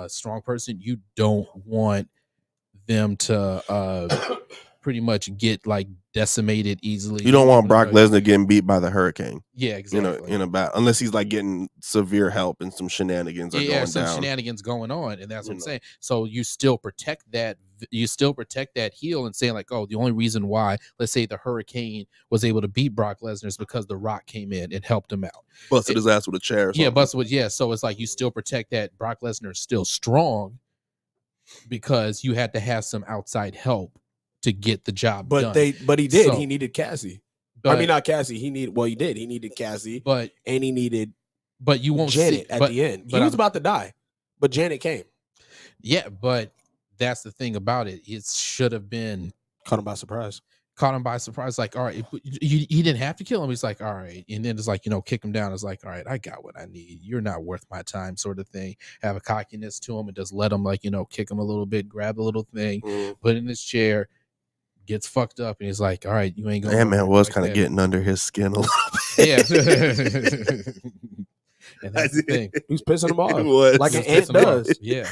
C: strong person, you don't want them to pretty much get like decimated easily.
B: You don't want Brock Lesnar getting beat by the Hurricane.
C: Yeah, exactly.
B: In a battle, unless he's like getting severe help and some shenanigans are going
C: some
B: down.
C: Shenanigans going on, and that's what I'm saying. So you still protect that. You still protect that heel and saying like, oh, the only reason why, let's say the Hurricane was able to beat Brock Lesnar is because The Rock came in and helped him out,
B: busted his ass with a chair. Or something.
C: So it's like you still protect that Brock Lesnar is still strong because you had to have some outside help to get the job done.
A: But he did. So, he needed Cassie. I mean, not Cassie. He needed. He needed Cassie. And he needed.
C: But you won't
A: Janet at the end. He was about to die, but Janet came.
C: Yeah, but that's the thing about it. It should have been
A: caught him by surprise.
C: Like, all right, he didn't have to kill him. He's like, all right, and then it's like, kick him down. It's like, all right, I got what I need. You're not worth my time, sort of thing. Have a cockiness to him and just let him, like, kick him a little bit, grab a little thing, put in his chair. Gets fucked up, and he's like, all right, you ain't going.
B: Ant-Man was kind of getting under his skin a little bit.
C: Yeah. And that's the thing.
A: He was pissing him off. Like an ant does.
C: Yeah.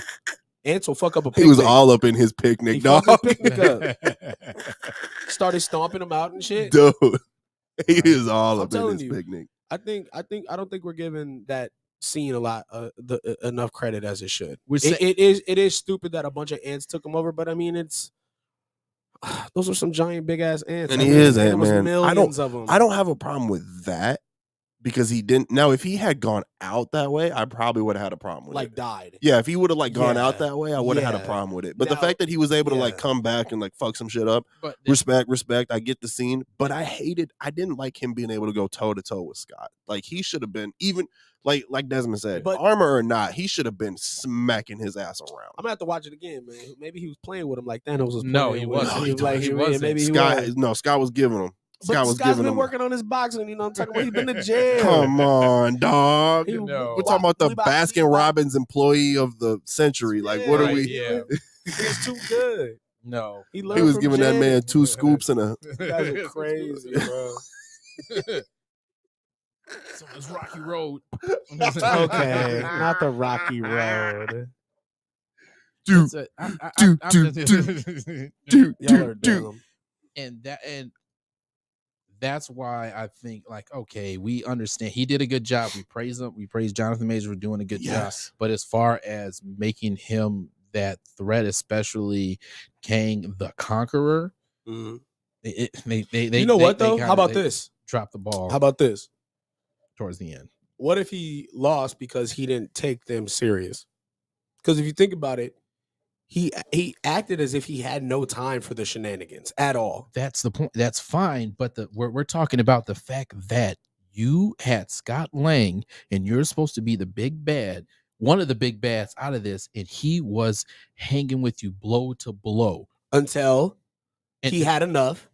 A: Ants will fuck up a picnic.
B: He was all up in his picnic, dog.
A: Picnic up. Started stomping him out and shit.
B: Dude. He is all up in his picnic.
A: I don't think we're giving that scene a lot enough credit as it should. It is stupid that a bunch of ants took him over, but I mean those are some giant big ass ants.
B: And he is Ant-Man.
A: Millions of them.
B: I don't have a problem with that because he didn't. Now, if he had gone out that way, I probably would have had a problem with it.
A: Like died.
B: Yeah, if he would have gone out that way, I would have had a problem with it. But the fact that he was able to come back and fuck some shit up, respect. I get the scene, but I didn't like him being able to go toe to toe with Scott. Like he should have been even. Like Desmond said, but armor or not, he should have been smacking his ass around.
A: I'm gonna have to watch it again, man. Maybe he was playing with him like Thanos was.
C: No, he wasn't.
A: He wasn't. Maybe he was.
B: No, Scott was giving him.
A: Scott's been working on his boxing. I'm talking about. He's been to jail.
B: Come on, dog. We're talking about the Baskin Robbins employee of the century. Like, what are we?
A: Yeah. He's too good.
C: No,
B: he was giving that man 2 scoops and a.
A: You guys are crazy, bro.
C: So it's Rocky Road.
A: Okay, not the Rocky Road.
B: Dude.
C: And that's why I think okay, we understand he did a good job. We praise him. We praise Jonathan Majors for doing a good job. But as far as making him that threat, especially Kang the Conqueror, they
A: you know what though? How about this?
C: Drop the ball.
A: How about this?
C: Towards the end.
A: What if he lost because he didn't take them serious? Because if you think about it, he acted as if he had no time for the shenanigans at all.
C: That's the point. That's fine, but we're talking about the fact that you had Scott Lang and you're supposed to be the big bad, one of the big bads out of this, and he was hanging with you blow to blow
A: until he had enough.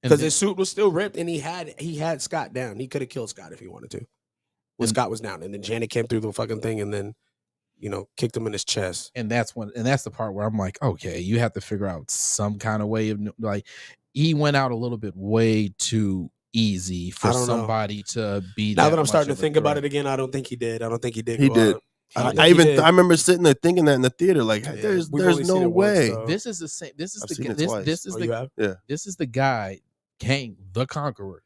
A: Because his suit was still ripped, and he had Scott down. He could have killed Scott if he wanted to. When Scott was down, and then Janet came through the fucking thing, and then kicked him in his chest.
C: And that's the part where I'm like, okay, you have to figure out some kind of way of he went out a little bit way too easy for somebody to be.
A: Now that I'm starting to think about it again, I don't think he did. I don't think he did.
B: He did. I remember sitting there thinking that in the theater, like, there's no way.
C: This is the same. This is the guy. Kang the Conqueror,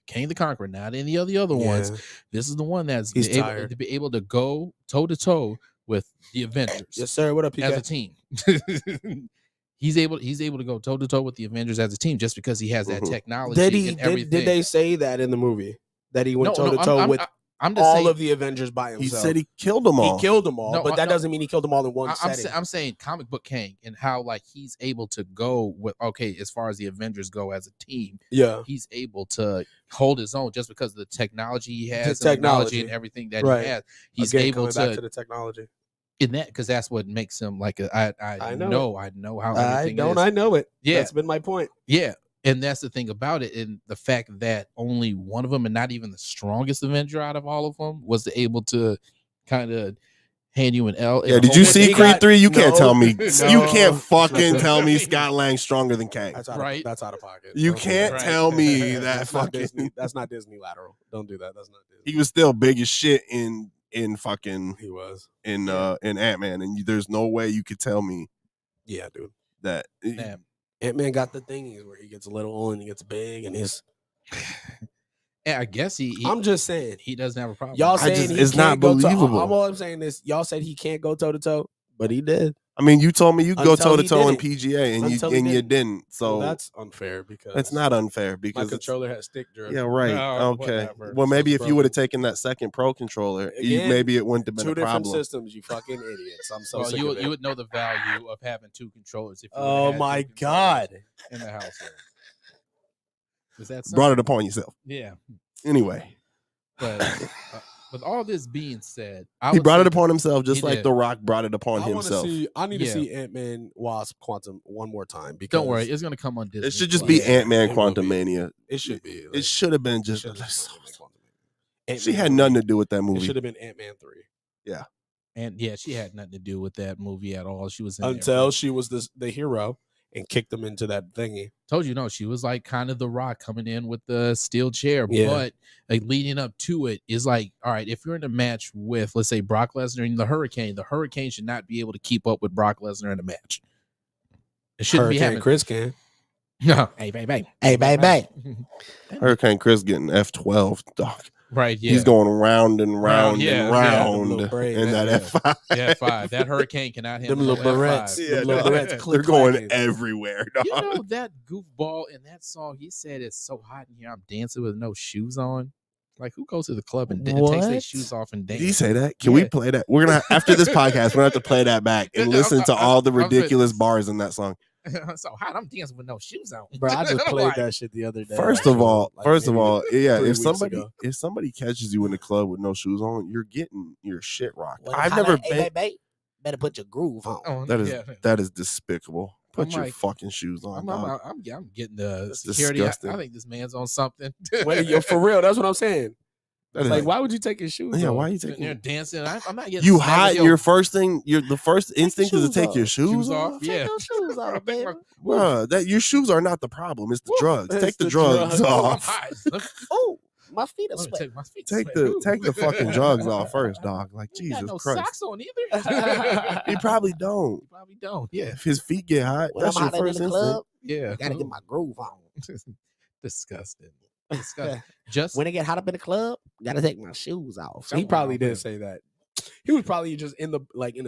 C: not any of the other ones. This is the one that's to be able to go toe to toe with the Avengers.
A: Yes, sir. What up, PK?
C: As a team, he's able to go toe to toe with the Avengers as a team just because he has that technology and everything.
A: Did they say that in the movie that he went toe to toe with? I'm just saying, of the Avengers by himself.
B: He said he killed them all.
A: He killed them all, but that doesn't mean he killed them all in one setting.
C: I'm saying comic book Kang and how he's able to go with as far as the Avengers go as a team.
A: Yeah,
C: he's able to hold his own just because of the technology he has, the technology and everything that he has. He's able to
A: back to the technology.
C: In that, because that's what makes him I know how.
A: I know it. Yeah, that's been my point.
C: Yeah, And that's the thing about it, and the fact that only one of them, and not even the strongest Avenger out of all of them, was able to kind of hand you an L.
B: Yeah, did you see Creed 3? You can't tell me.
C: No.
B: You can't fucking tell me Scott Lang's stronger than Kang.
A: That's
C: Right.
A: out of pocket.
B: You
A: Don't do
B: can't
A: that.
B: tell me that
A: That's not
B: fucking.
A: Disney. That's not Disney lateral. Don't do that. That's not Disney.
B: He was still big as shit in fucking
A: He was.
B: in Ant-Man, and there's no way you could tell me
A: Yeah, dude.
B: that.
C: Damn.
A: Ant-Man got the thingies where he gets little and he gets big and his.
C: Yeah, I guess he
A: I'm just saying.
C: he doesn't have a problem.
A: Y'all
B: I
A: saying
B: just-
A: he
B: it's not
A: can't go
B: believable.
A: all I'm saying is y'all said he can't go toe to toe, but he did.
B: I mean, you told me you could go
A: Until
B: toe to
A: he
B: toe in
A: didn't.
B: PGA, and
A: Until he
B: you
A: didn't.
B: didn't. So
A: Well, that's unfair because
B: it's not unfair
A: my
B: because it's,
A: controller has stick drift.
B: yeah, right.
C: No,
B: Okay.
C: whatever.
B: Well, maybe
A: So
B: if you would have
A: broken.
B: taken that second Pro controller,
A: Again,
B: maybe it wouldn't have been
A: Two
B: a
A: different
B: problem.
A: systems, you fucking idiots. I'm so
C: Well,
A: sick
C: you
A: of it.
C: you would know the value of having two controllers if you
A: Oh
C: would've had
A: my
C: two controllers
A: god.
C: in the household. Is that
B: Brought
C: something?
B: it upon yourself.
C: Yeah.
B: Anyway,
C: But with all this being said,
B: he brought it upon himself, just
C: he
B: like
C: did.
B: The Rock brought it upon
A: I want to
B: himself.
A: see. I need to
C: Yeah.
A: see Ant-Man Wasp Quantum one more time because
C: Don't worry, it's gonna come on Disney.
B: It should just
C: Plus.
B: be Ant-Man
A: it will
B: Quantum
A: be.
B: Mania.
A: it should be.
B: It should have been just.
A: It should have been Quantum Man.
B: She
A: Ant-Man
B: had
A: 3.
B: nothing to do with that
A: It
B: movie.
A: should have been Ant-Man 3
C: And yeah, she had nothing to do with that movie at all. She was in there
A: until
C: for-
A: she was the hero and kicked him into that thingy.
C: told you no, she was like kind of the Rock coming in with the steel chair,
A: Yeah.
C: but like leading up to it is like, all right, if you're in a match with, let's say, Brock Lesnar and the Hurricane should not be able to keep up with Brock Lesnar in a match. It shouldn't be
A: Hurricane
C: happening.
A: Chris can.
C: No, hey, baby,
A: Hey, baby.
B: Hurricane Chris getting F12, dog.
C: right? Yeah,
B: He's going round and round
C: yeah,
B: and
C: yeah.
B: round
A: Them little braids.
B: in that
C: Yeah.
B: F5.
C: yeah, F5. That Hurricane cannot handle
A: Them little
C: no
A: barrettes.
C: F5.
B: Yeah,
A: Them little
B: dog.
A: barrettes
B: They're
A: click
B: going
A: clacking.
B: everywhere, dog.
C: You know that goofball in that song? He said it's so hot in here. I'm dancing with no shoes on. Like, who goes to the club and takes their
A: What?
C: shoes off and
B: Did
C: dance?
B: he say that? Can we
C: Yeah.
B: play that? We're gonna after this podcast, we're gonna have to play that back and listen to all the
C: I'm good.
B: ridiculous bars in that song.
C: So hot, I'm dancing with no shoes on.
A: Bro, I just
C: I'm
A: played
C: like,
A: that shit the other day.
B: First of all,
A: Like,
B: yeah,
A: maybe 3
B: if
A: weeks ago.
B: somebody catches you in the club with no shoes on, you're getting your shit rocked.
A: Well,
B: I've
A: holla,
B: never
A: hey,
B: been.
A: baby, better put your groove on.
C: oh,
B: That is
C: yeah.
B: that is despicable. Put
C: I'm
B: your
C: like-
B: fucking shoes on. dog.
C: I'm getting the
B: That's
C: security. I
B: disgusting.
C: think this man's on something.
A: Wait, yo, for real, that's what I'm saying.
B: That is
A: Like, why would you take your shoes
B: yeah,
A: off?
B: why are you
C: Sitting
B: taking?
C: there dancing. I'm not getting
B: You
C: smacked
B: hide
C: with
B: your first thing. The first instinct is to
A: shoes
B: take your
A: off.
B: shoes off.
C: Yeah.
A: Take your shoes off, baby.
B: Bruh, that your shoes are not the problem. It's the drugs.
A: It's
B: Take the
A: the
B: drugs
A: drugs.
C: I'm
B: off.
C: hot. Let me-
A: Oh, my feet are
C: let me
A: sweating.
C: take my feet.
B: Take
C: sweat. Ooh.
B: the fucking drugs off first, dog. Like
C: You got
B: Jesus
C: no
B: Christ.
C: socks on either.
B: He probably don't.
C: You probably don't. Yeah.
B: If his feet get hot,
A: When
B: that's
A: I'm
B: your
A: hot in
B: first
A: the
B: instinct.
A: club,
C: Yeah.
A: I gotta get my groove on.
C: Disgusting. Disgusting. Just
A: When I get hot up in the club, gotta take my shoes off. So he
C: Wow,
A: probably
C: man.
A: did say that. He was probably just in the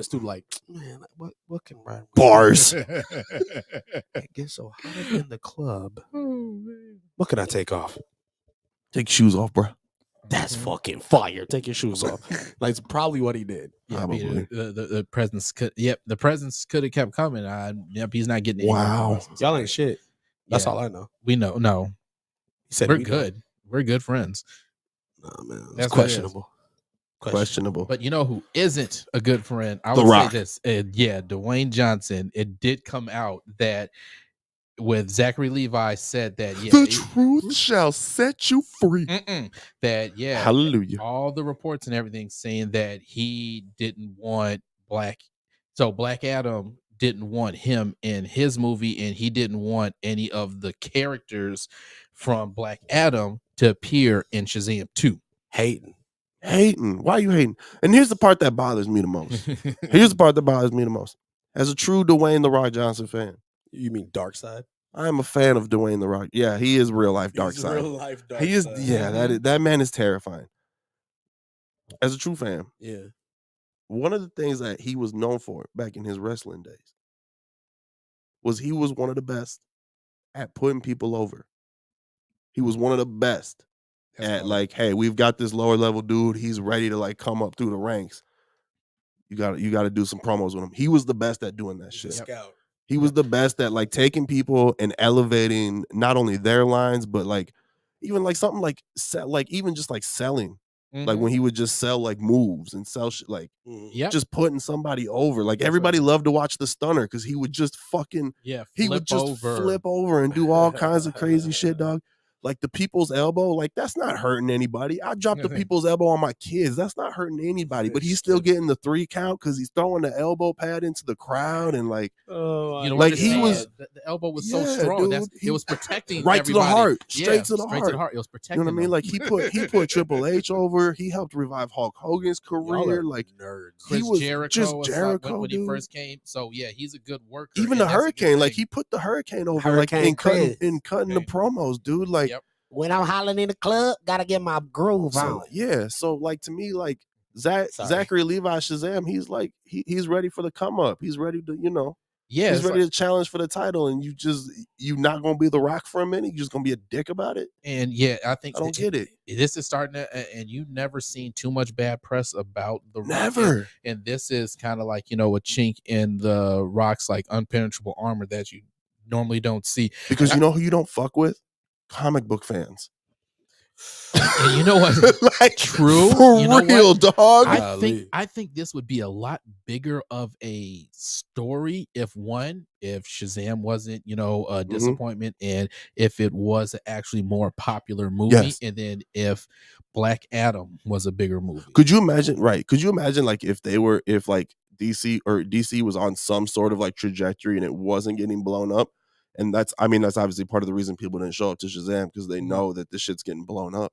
A: studio, like, man, what can Ryan
B: Bars.
A: It gets so hot up in the club.
C: Oh man.
A: What can I take off?
B: Take your shoes off, bro.
A: That's
C: Mhm.
A: fucking fire. Take your shoes off. Like, it's probably what he did.
C: Yeah,
B: Probably.
C: the presence could. Yep, the presence could have kept coming. Yep, he's not getting any more
B: Wow.
C: presents.
A: Y'all ain't shit. That's
C: Yeah,
A: all I know.
C: we know. No,
A: He said
C: we're
A: we know.
C: good. We're good friends.
A: Nah, man, it's
C: That's what it is.
A: questionable.
B: Questionable.
C: But you know who isn't a good friend? I
B: The
C: would
B: Rock.
C: say this. Yeah, Dwayne Johnson. It did come out that with Zachary Levi said that
B: The truth shall set you free.
C: that yeah,
B: Hallelujah.
C: all the reports and everything saying that he didn't want Black Adam didn't want him in his movie, and he didn't want any of the characters from Black Adam to appear in Shazam 2.
A: Hating.
B: Hating. Why are you hating? And here's the part that bothers me the most. Here's the part that bothers me the most. As a true Dwayne The Rock Johnson fan,
A: You mean Dark Side?
B: I am a fan of Dwayne The Rock. Yeah, he is real life dark
A: He's
B: side.
A: Real life dark
B: He is.
A: side.
B: Yeah, that man is terrifying. As a true fan,
A: Yeah.
B: one of the things that he was known for back in his wrestling days was he was one of the best at putting people over. He was one of the best
C: That's
B: at
C: fine.
B: like, hey, we've got this lower level dude. He's ready to like come up through the ranks. You got to do some promos with him. He was the best at doing that
A: He's a
B: shit.
A: scout.
B: He was the best at like taking people and elevating not only their lines, but like even like something like even just like selling Like when he would just sell like moves and sell shit, like just putting somebody over. Like everybody loved to watch the Stunner because he would just fucking flip over and do all kinds of crazy shit, dog. Like the people's elbow, like that's not hurting anybody. I dropped the people's elbow on my kids. That's not hurting anybody. But he's still getting the 3 count because he's throwing the elbow pad into the crowd and like, like he was.
C: The elbow was so strong.
B: Dude,
C: it was protecting
B: right
C: everybody.
B: To the heart, straight to the heart.
C: It was protecting.
B: You know what I mean? Like he put Triple H over. He helped revive Hulk Hogan's career. Like
A: nerds.
B: He was just Jericho
C: when he first came. So yeah, he's a good worker.
B: Even the Hurricane, like he put the Hurricane over,
A: Hurricane
B: like in cutting the promos, dude. Like
A: when I'm hollering in the club, gotta get my groove on.
B: Yeah, so like to me, like Zachary Levi Shazam, he's like he's ready for the come up. He's ready to, he's ready to challenge for the title, and you not gonna be The Rock for a minute. You just gonna be a dick about it.
C: And I think
B: I don't get it.
C: This is starting to, and you've never seen too much bad press about The Rock.
B: Never.
C: And this is kind of like a chink in The Rock's like impenetrable armor that you normally don't see.
B: Because you know who you don't fuck with? Comic book fans.
C: And you know what?
B: Like
C: true.
B: For real, dog.
C: I think this would be a lot bigger of a story if Shazam wasn't, a disappointment, and if it was actually more popular movie, and then if Black Adam was a bigger movie.
B: Could you imagine? Right? Could you imagine like if DC was on some sort of like trajectory and it wasn't getting blown up? And that's obviously part of the reason people didn't show up to Shazam, because they know that this shit's getting blown up.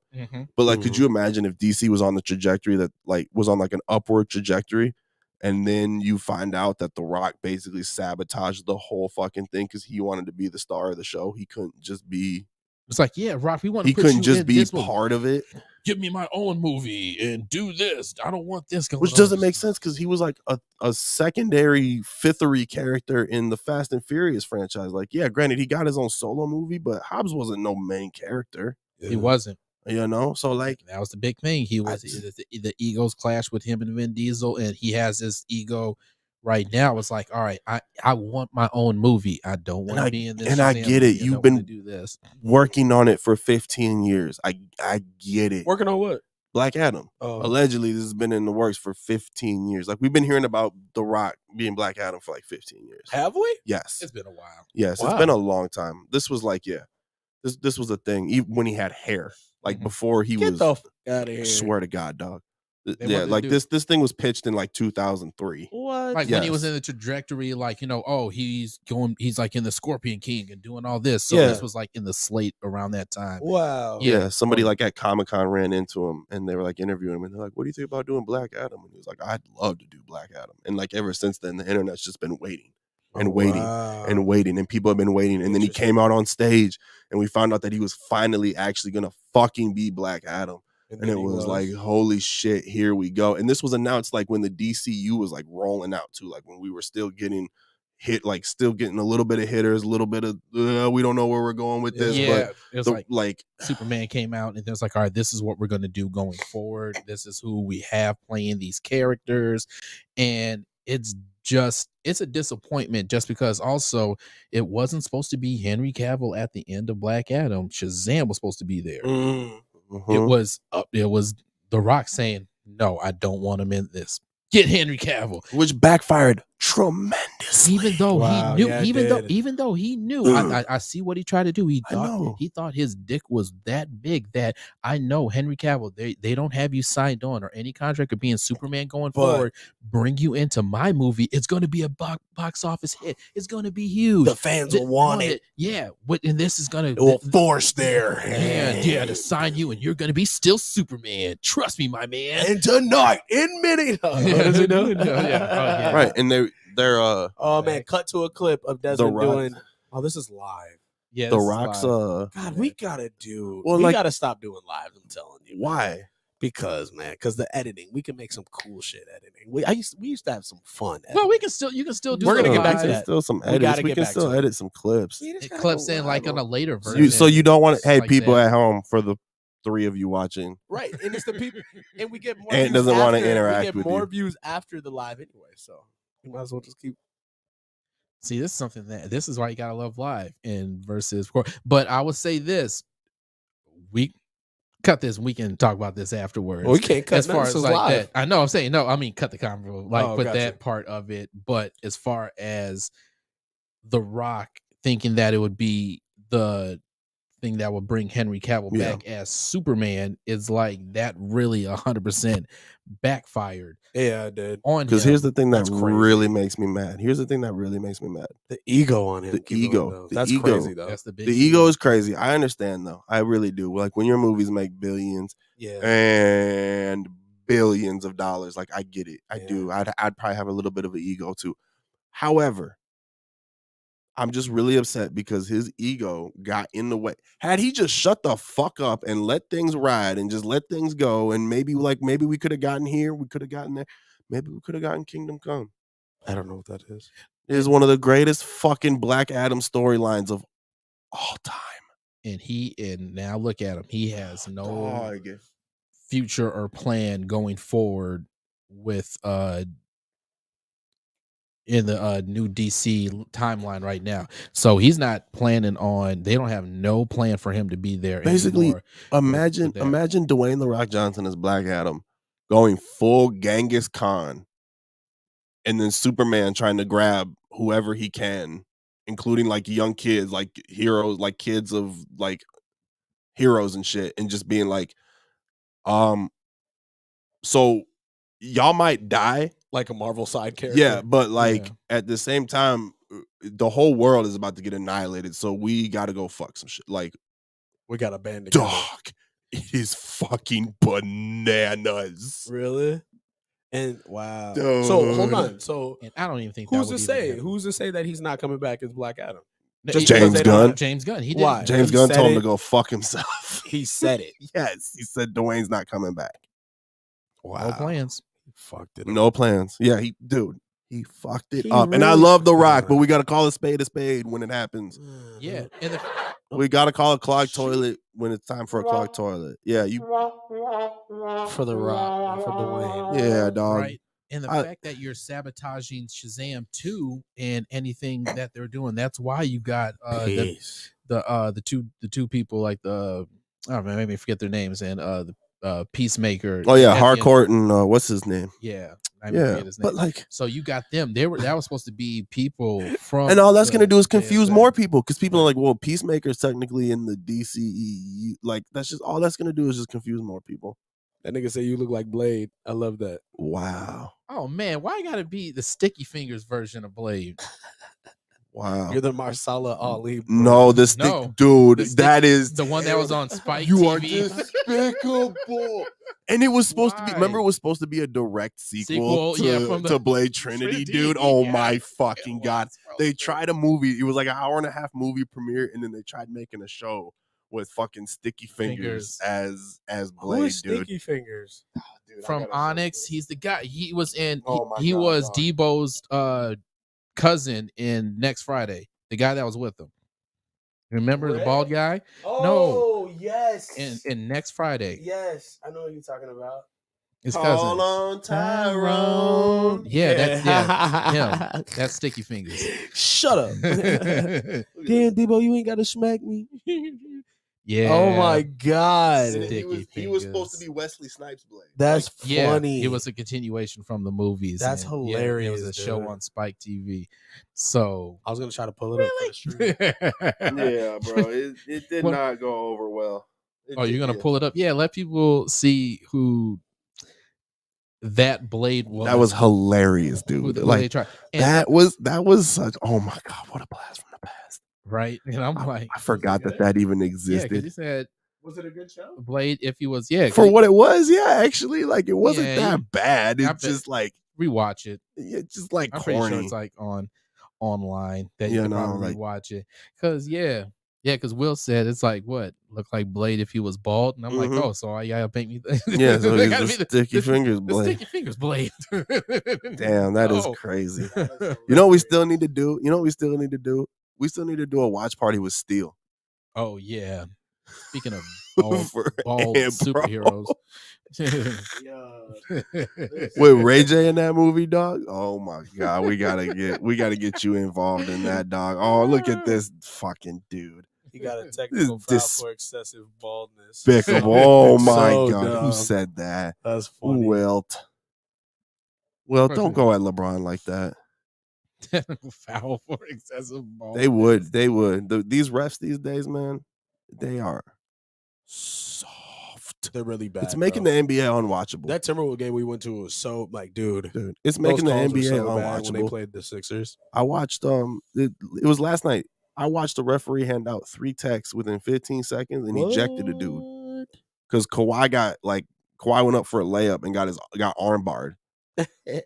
B: But like, could you imagine if DC was on the trajectory that like was on like an upward trajectory, and then you find out that The Rock basically sabotaged the whole fucking thing because he wanted to be the star of the show. He couldn't just be.
C: It's like, yeah, Rock, we want to.
B: He couldn't just be part of it.
C: Give me my own movie and do this. I don't want this going on.
B: Which doesn't make sense because he was like a secondary fithery character in the Fast and Furious franchise. Like, yeah, granted, he got his own solo movie, but Hobbs wasn't no main character.
C: He wasn't.
B: So like
C: that was the big thing. He was the egos clash with him and Vin Diesel, and he has this ego right now. It's like, all right, I want my own movie. I don't want to be in this.
B: And I get it. You've been
C: do this,
B: working on it for 15 years. I get it.
A: Working on what?
B: Black Adam. Allegedly, this has been in the works for 15 years. Like we've been hearing about The Rock being Black Adam for like 15 years.
A: Have we?
B: Yes.
C: It's been a while.
B: Yes, It's been a long time. This was like, this was a thing. Even when he had hair, like before he
A: Get
B: was.
A: the fuck out of here.
B: Swear to God, dog. Like this thing was pitched in like 2003.
A: What?
C: Like when he was in the trajectory, like he's like in the Scorpion King and doing all this. So this was like in the slate around that time.
A: Wow.
B: Yeah, somebody like at Comic-Con ran into him and they were like interviewing him and they're like, "What do you think about doing Black Adam?" And he was like, "I'd love to do Black Adam." And like ever since then, the internet's just been waiting and waiting and waiting, and people have been waiting. And then he came out on stage and we found out that he was finally actually gonna fucking be Black Adam. And it was like, holy shit, here we go. And this was announced like when the DCU was like rolling out too, like when we were still getting hit, like still getting a little bit of hitters, a little bit of we don't know where we're going with this.
C: Yeah,
B: but
C: it was like Superman came out and it was like, all right, this is what we're gonna do going forward. This is who we have playing these characters. And it's a disappointment just because also it wasn't supposed to be Henry Cavill at the end of Black Adam. Shazam was supposed to be there. It was The Rock saying, "No, I don't want him in this. Get Henry Cavill,"
B: which backfired tremendously.
C: Even though he knew, even though he knew, I see what he tried to do. He thought his dick was that big that I know Henry Cavill. They don't have you signed on or any contract of being Superman going forward. Bring you into my movie. It's going to be a box office hit. It's going to be huge.
A: The fans will want it.
C: Yeah, and this is going to
A: force their hand.
C: Yeah, to sign you, and you're going to be still Superman. Trust me, my man.
A: And tonight in Minneapolis. What does he do?
B: Right, and they're
A: cut to a clip of Desmond doing. Oh, this is live.
C: Yeah,
B: The Rock's
A: God, we gotta gotta stop doing live. I'm telling you.
B: Why?
A: Because the editing, we can make some cool shit editing. We used to have some fun.
C: Well, you can still do.
A: We're gonna get back to that.
B: Still some edits. We can still edit some clips.
C: Clips in like on a later version.
B: So you don't want to. Hey, like people at home, for the 3 of you watching,
A: right? And it's the people, and we get more.
B: And doesn't want to interact.
A: We get more views after the live anyway, so you might as well just keep.
C: See, this is something this is why you gotta love live and versus. But I would say this: cut this. We can talk about this afterwards.
A: Well, we can't cut
C: as far as like
A: live.
C: that. I know. I'm saying no. I mean, cut the convo. Like with
A: gotcha.
C: that part of it. But as far as The Rock thinking that it would be the thing that would bring Henry Cavill back as Superman is like that really 100% backfired.
A: Yeah, it did.
C: On
B: Because
C: him.
B: here's the thing that really makes me mad.
A: The ego on him.
B: The ego.
A: That's
B: ego.
A: crazy though.
C: That's the big
B: The ego is crazy. I understand though. I really do. Like when your movies make billions and billions of dollars, like I get it. I do. I'd probably have a little bit of an ego too. However, I'm just really upset because his ego got in the way. Had he just shut the fuck up and let things ride and just let things go, and maybe we could have gotten here, we could have gotten there, maybe we could have gotten Kingdom Come.
A: I don't know what that is.
B: It is one of the greatest fucking Black Adam storylines of all time.
C: And now look at him. He has no future or plan going forward with in the new DC timeline right now. So he's not planning on, they don't have no plan for him to be there.
B: Basically,
C: anymore
B: imagine Dwayne The Rock Johnson as Black Adam going full Genghis Khan, and then Superman trying to grab whoever he can, including like young kids, like heroes, like kids of like heroes and shit, and just being like, so y'all might die.
A: Like a Marvel side character.
B: Yeah, but like at the same time, the whole world is about to get annihilated. So we got to go fuck some shit. Like
A: we got a band together.
B: Dog, it is fucking bananas.
A: Really? And wow.
B: Dude.
A: So hold on. So
C: and I don't even think
A: who's to say that he's not coming back as Black Adam?
B: Just James Gunn.
C: James Gunn. He did.
A: Why?
B: James Gunn told him to go fuck himself.
A: He said it.
B: Yes, he said Dwayne's not coming back.
A: Wow.
C: No plans.
A: He fucked it.
B: No plans. Yeah, he fucked it up. Really, and I love The Rock, but we got to call a spade when it happens.
C: Yeah. And
B: we got to call a clogged toilet when it's time for a clogged toilet. Yeah, you
A: for The Rock, not for Dwayne.
B: Yeah, dog.
C: Right. And the fact that you're sabotaging Shazam 2 and anything that they're doing, that's why you got the two people like the maybe forget their names and the Peacemaker.
B: Oh yeah, Harcourt and what's his name?
C: Yeah.
B: His name. But like,
C: so you got them. That was supposed to be people from,
B: and all that's gonna do is confuse more people because people are like, well, Peacemaker is technically in the DCEU. Like that's just all that's gonna do is just confuse more people.
A: That nigga say you look like Blade. I love that.
B: Wow.
C: Oh man, why gotta be the Sticky Fingers version of Blade?
B: Wow.
A: You're the Marsala Ali. Bro.
B: No, dude, that is
C: the one that was on Spike
B: you
C: TV.
B: Are despicable. And it was supposed to be, remember, it was supposed to be a direct sequel to Blade Trinity, dude. Oh my fucking God. They tried a movie. It was like an hour and a half movie premiere, and then they tried making a show with fucking Sticky Fingers as Blade,
A: Who is
B: dude.
A: Sticky Fingers?
B: Oh, dude,
C: from Onyx. He's the guy. He was in. He
B: God,
C: was Debo's cousin in Next Friday. The guy that was with him. Remember the bald guy?
A: Oh, yes.
C: In Next Friday.
A: Yes, I know what you're talking about.
C: His cousin.
B: Call on Tyrone.
C: Yeah, that's him. That's Sticky Fingers.
A: Shut up. Damn, Debo, you ain't got to smack me.
C: Yeah.
A: Oh my God.
B: He was supposed to be Wesley Snipes' Blade.
A: That's funny.
C: Yeah, it was a continuation from the movies.
A: That's hilarious.
C: It was a show on Spike TV. So
A: I was gonna try to pull it up for the stream.
B: Yeah, bro. It did not go over well.
C: You're gonna pull it up? Yeah, let people see who that Blade was.
B: That was hilarious, dude. Like that was such. Oh my God, what a blast from the past!
C: Right, and I'm like,
B: I forgot that even existed.
C: Yeah, he said,
A: was it a good show?
C: Blade, if he was,
B: for what it was, actually, like it wasn't that bad. It's just like
C: rewatch it.
B: It's just like
C: I'm
B: corny.
C: pretty sure it's like online that you can probably watch it. Because Will said it's like what looked like Blade if he was bald, and I'm like, oh, so I gotta paint me.
B: Yeah, so it's the Sticky Fingers Blade.
C: The Sticky Fingers Blade.
B: Damn, that is crazy. You know what we still need to do? We still need to do a watch party with Steel.
C: Oh yeah. Speaking of bald superheroes.
B: With Ray J in that movie, dog. Oh my God, we gotta get you involved in that, dog. Oh, look at this fucking dude.
A: He got a technical foul for excessive baldness.
B: Oh my
A: So
B: God.
A: dumb.
B: Who said that?
A: That's funny.
B: Well, don't go at LeBron like that.
C: Foul for excessive baldness.
B: They would. These refs these days, man, they are soft.
A: They're really bad.
B: It's making the NBA unwatchable.
A: That Timberwolves game we went to was so dude.
B: It's making the NBA
A: so
B: unwatchable.
A: When they played the Sixers.
B: I watched it was last night. I watched the referee hand out 3 texts within 15 seconds and ejected a dude because Kawhi went up for a layup and got arm barred.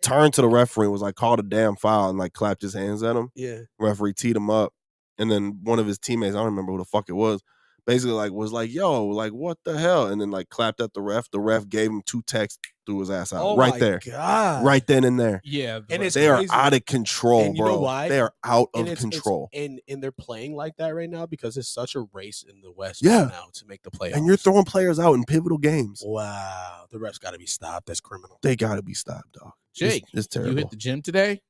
B: Turned to the referee and was like, called a damn foul and like clapped his hands at him.
A: Yeah.
B: Referee teed him up. And then one of his teammates, I don't remember who the fuck it was, basically was like, yo, like what the hell? And then like clapped at the ref. The ref gave him 2 texts, threw his ass out. Right there.
A: God.
B: Right then and there.
C: Yeah.
A: And
B: they are out of control,
A: and you
B: bro.
A: know why?
B: They are out of control.
A: And they're playing like that right now because it's such a race in the West
B: right
A: now to make the playoffs.
B: And you're throwing players out in pivotal games.
A: Wow. The refs got to be stopped. That's criminal.
B: They got to be stopped, dog.
C: Jake,
B: it's terrible.
C: You hit the gym today?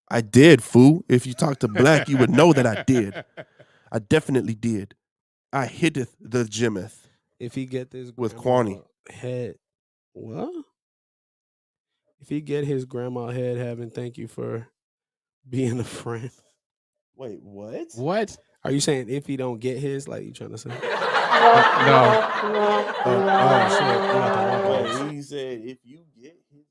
B: I did, fool. If you talk to Black, you would know that I did. I definitely did. I hitteth the gymeth.
A: If he get this
B: with Kwani
A: head, what? If he get his grandma head, having thank you for being a friend.
B: Wait, what?
C: What?
A: Are you saying if he don't get his? Like you trying to say?
C: No.
B: Shit. He said if you get his.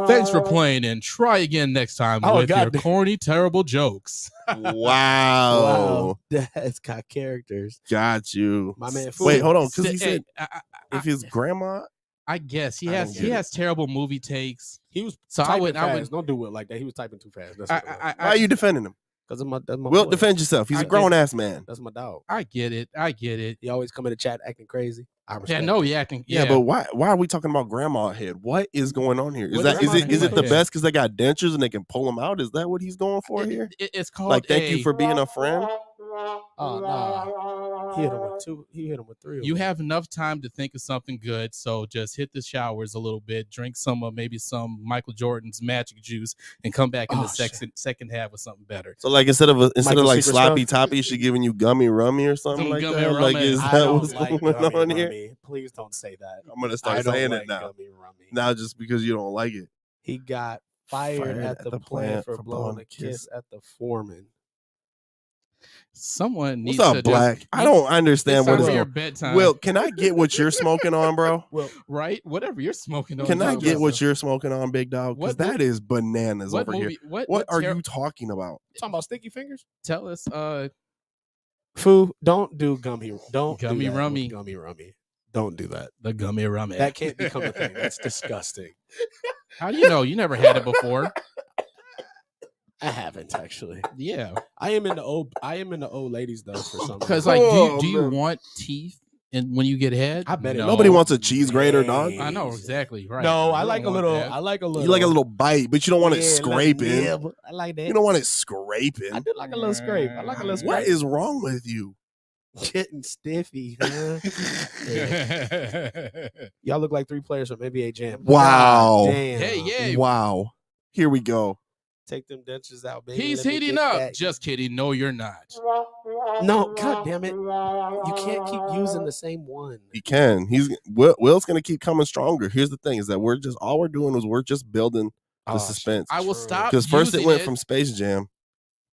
C: Thanks for playing and try again next time with your corny, terrible jokes.
B: Wow.
A: That's got characters.
B: Got you.
A: My man.
B: Wait, hold on. Because he said if his grandma.
C: I guess he has terrible movie takes.
A: He was
C: so
A: I would don't do it like that. He was typing too fast. That's
B: why are you defending him?
A: Because that's my
B: Will,
A: boy.
B: defend yourself. He's a grown ass man.
A: That's my dog.
C: I get it.
A: He always come in the chat acting crazy.
C: He acting.
B: Yeah, but why are we talking about grandma head? What is going on here? Is it the best because they got dentures and they can pull them out? Is that what he's going for here?
C: It's called
B: like thank you for being a friend.
A: Oh no, he hit him with 2. He hit him with 3.
C: You have enough time to think of something good, so just hit the showers a little bit, drink some maybe some Michael Jordan's magic juice, and come back in the second half with something better.
B: So like instead of like sloppy toppy, she giving you gummy rummy or something like that. Like is that what's going on here?
A: Please don't say that.
B: I'm gonna start saying it now. Now just because you don't like it.
A: He got fired at the plant for blowing a kiss at the foreman.
C: Someone needs
B: What's up,
C: to
B: Black? I don't understand what is going
C: bedtime.
B: Will, can I get what you're smoking on, bro?
A: Well,
C: right? Whatever you're smoking on.
B: Can I get what you're smoking on, big dog? Because that is bananas over here. What are you talking about?
A: Talking about sticky fingers?
C: Tell us,
A: Foo, don't do gummy
C: rummy.
A: Gummy rummy. Don't do that.
C: The gummy rummy.
A: That can't become a thing. That's disgusting.
C: How do you know? You never had it before.
A: I haven't actually.
C: Yeah,
A: I am in the old ladies though for some reason.
C: Because like, do you want teeth? And when you get head,
A: I bet
B: nobody wants a cheese grater, dog.
C: I know exactly right.
A: No, I like a little. I like a little.
B: You like a little bite, but you don't want it scraping.
A: I like that.
B: You don't want it scraping.
A: I do like a little scrape. I like a little scrape.
B: What is wrong with you?
A: Getting stiffy, huh? Y'all look like 3 players from NBA Jam.
B: Wow.
A: Damn.
C: Hey.
B: Wow. Here we go.
A: Take them dentures out, baby.
C: He's heating up. Just kidding. No, you're not.
A: No, god damn it. You can't keep using the same one.
B: He can. Will's gonna keep coming stronger. Here's the thing: is that we're just building the suspense.
C: I will stop
B: because first it went from Space Jam,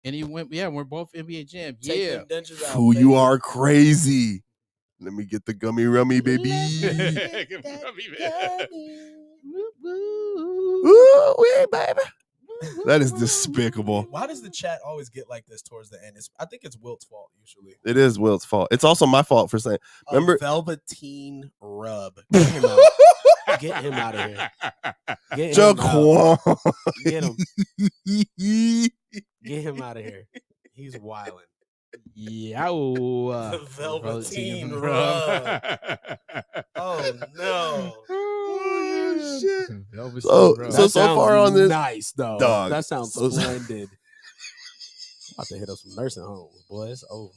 C: and he went. Yeah, we're both NBA Jam.
A: Take them dentures out,
B: Who you are crazy. Let me get the gummy rummy, baby. Ooh, wait, baby. That is despicable.
A: Why does the chat always get like this towards the end? I think it's Wilt's fault usually.
B: It is Wilt's fault. It's also my fault for saying. Remember,
A: Velveteen Rub. Get him out. Get him out of here.
B: Jaquan.
A: Get him. Get him out of here. He's wilding.
C: Yeah.
A: Velveteen Rub. Oh no.
B: Oh shit. So far on this,
A: nice though.
B: Dog.
A: That sounds splendid. I'm about to hit up some nursing homes, boy. It's over.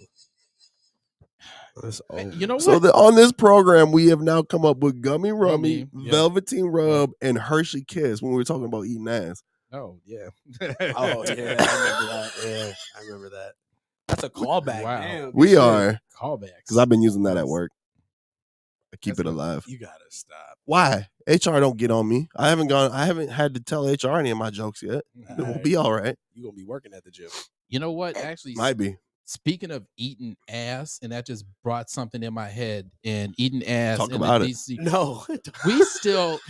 A: It's over.
C: You know what?
B: So on this program, we have now come up with Gummy Rummy, Velveteen Rub, and Hershey Kiss when we were talking about eating ass.
C: Oh yeah.
A: Oh yeah, I remember that. Yeah, I remember that. That's a callback.
C: Wow.
A: Damn,
B: We
A: shit.
B: are
C: Callbacks.
B: because I've been using that at work. I keep
C: That's
B: it
C: good.
B: alive.
A: You gotta stop.
B: Why? HR don't get on me. I haven't had to tell HR any of my jokes yet. It will be all right.
A: You gonna be working at the gym.
C: You know what? Actually,
B: Might be.
C: speaking of eating ass, and that just brought something in my head. And eating ass.
B: Talk
C: in
B: about
C: the
B: it.
C: DC,
A: No,
C: we still,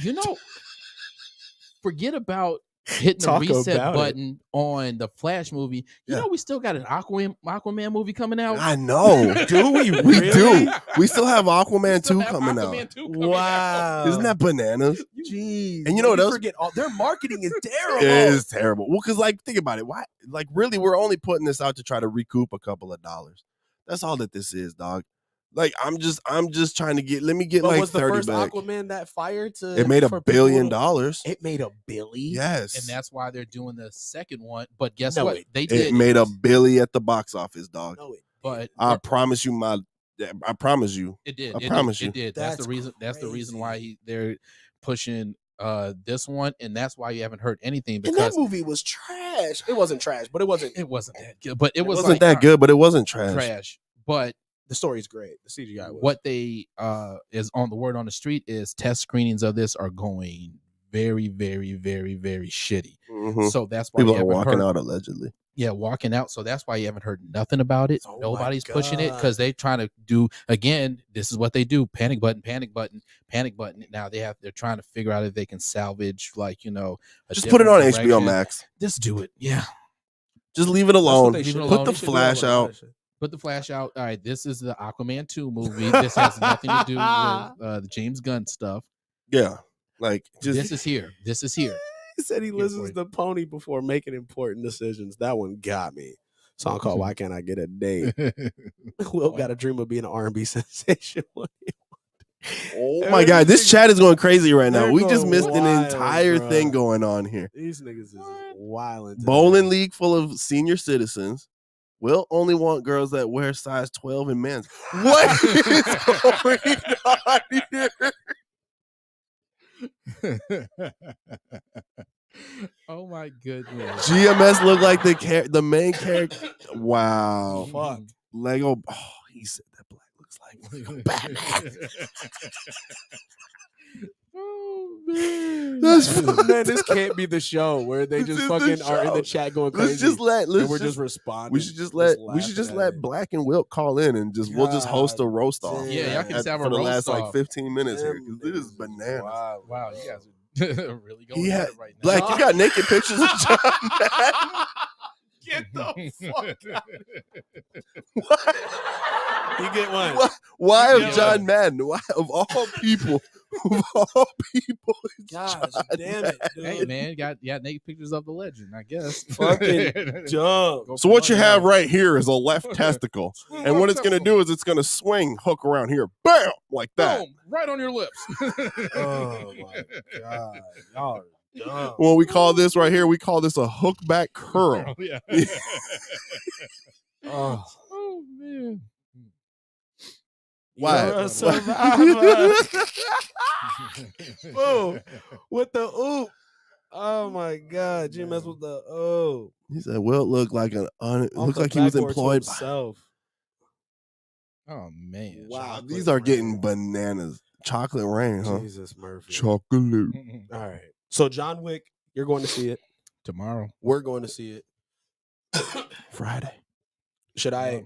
C: forget about hitting the
A: Talk
C: reset
A: about
C: button on the Flash movie. You
B: Yeah.
C: know, we still got an Aquaman movie coming out.
B: I know.
A: do we?
B: We
A: Really?
B: do. We still have Aquaman
C: We still
B: 2
C: have
B: coming out.
C: Aquaman 2 coming out.
A: Wow.
B: Isn't that bananas?
A: Jeez.
B: And you know what else?
A: Forget all their marketing is terrible.
B: It is terrible. Well, because think about it. Why? Really, we're only putting this out to try to recoup a couple of dollars. That's all that this is, dog. I'm just trying to let me get
A: But
B: like
A: was the
B: 30
A: first
B: back.
A: Aquaman that fired to?
B: It made
A: for
B: $1 billion.
A: It made $1 billion.
B: Yes.
C: And that's why they're doing the second one. But guess
A: No,
C: what? They
B: It
C: did.
B: made $1 billion at the box office, dog.
A: No, it.
C: But
B: I promise you, I promise you.
C: it did.
B: I promise you.
C: It did. That's the reason. That's the reason why they're pushing this one, and that's why you haven't heard anything,
A: And
C: because
A: that movie was trash. It wasn't trash, but it wasn't.
C: it wasn't that good. But it was
B: wasn't
C: like,
B: that good, but it wasn't trash.
C: trash. But
A: The story's great. The CGI was.
C: what they is on the word on the street is test screenings of this are going very, very, very, very shitty.
B: Mhm.
C: So that's why
B: People
C: you
B: are
C: haven't
B: walking
C: heard,
B: out allegedly.
C: Yeah, walking out. So that's why you haven't heard nothing about it.
A: Oh my
C: Nobody's pushing it
A: God.
C: because they're trying to do, again, this is what they do: panic button, panic button, panic button. Now they're trying to figure out if they can salvage, a
B: Just put it on
C: different
B: HBO
C: direction.
B: Max.
C: Just do it. Yeah.
B: Just leave it
A: That's what
B: alone.
A: they should
C: Leave it
A: do.
C: alone.
B: Put the
A: They should do
B: Flash
A: that with a lot
B: out.
A: of shit.
C: Put the Flash out. All right, this is the Aquaman 2 movie. This has nothing to do with the James Gunn stuff.
B: Yeah. Just
C: This is here. This is here.
A: He said he
C: Here
A: listens
C: for
A: to Pony before making important decisions. That one got me. Song called "Why Can't I Get a Date?" Will got a dream of being an R&B sensation.
B: Oh my God, this chat is going crazy right now.
A: They're
B: We just
A: going
B: missed an
A: wild,
B: entire
A: bro.
B: thing going on here.
A: These niggas is wild.
B: Bowling league full of senior citizens. Will only want girls that wear size 12 in men's. What is going on here?
C: Oh my goodness.
B: GMS look like the main character. Wow.
A: Fuck.
B: Lego. Oh, he said that black looks like Batman.
C: Oh man.
B: That's
A: Man, this can't be the show where they
B: This
A: just
B: is the
A: fucking are in the
B: show.
A: chat going crazy.
B: Let's just let
A: and we're just responding.
B: we should just let
A: laughing at it.
B: Black and Wilt call in and we'll just host a roast off.
A: damn.
C: Yeah, y'all can just have a
B: for the
C: roast
B: last
C: off.
B: like 15 minutes here
A: Them
B: because it is
A: niggas
B: bananas.
A: wild.
C: Wow, you guys are really going
B: He
C: at
B: had
C: it right now.
B: Black, you got naked pictures of John Madden?
A: Get the fuck
B: What?
A: You get one.
B: Why
C: Yeah.
B: of John Madden? Why of all people? Of all people, it's
A: Gosh
B: John
A: damn it, dude.
C: Hey man, got naked pictures of the legend, I guess.
A: Fucking dumb.
C: Go
B: So
C: for
B: what you
C: money,
B: have
C: huh?
B: right here is a left testicle, and what it's gonna do is it's gonna swing, hook around here, bam, like that.
C: Boom, right on your lips.
A: Oh my god, y'all are dumb.
B: When we call this right here, we call this a hook back curl.
C: Yeah.
A: Oh.
C: Oh man.
B: Why?
A: You're a survivor. Boom. With the oop. Oh my god, GMS with the oh.
B: He said, "Well, it looked like
A: Off
B: looked
A: the
B: like he was
A: backboard to
B: employed by."
A: himself.
C: Oh man.
A: Wow.
B: Wow, these
A: Chocolate
B: are getting
A: rain.
B: bananas. Chocolate rain, huh?
A: Jesus Murphy.
B: Chocolate.
A: All right. So John Wick, you're going to see it.
C: Tomorrow.
A: We're going to see it.
B: Friday.
A: Should I?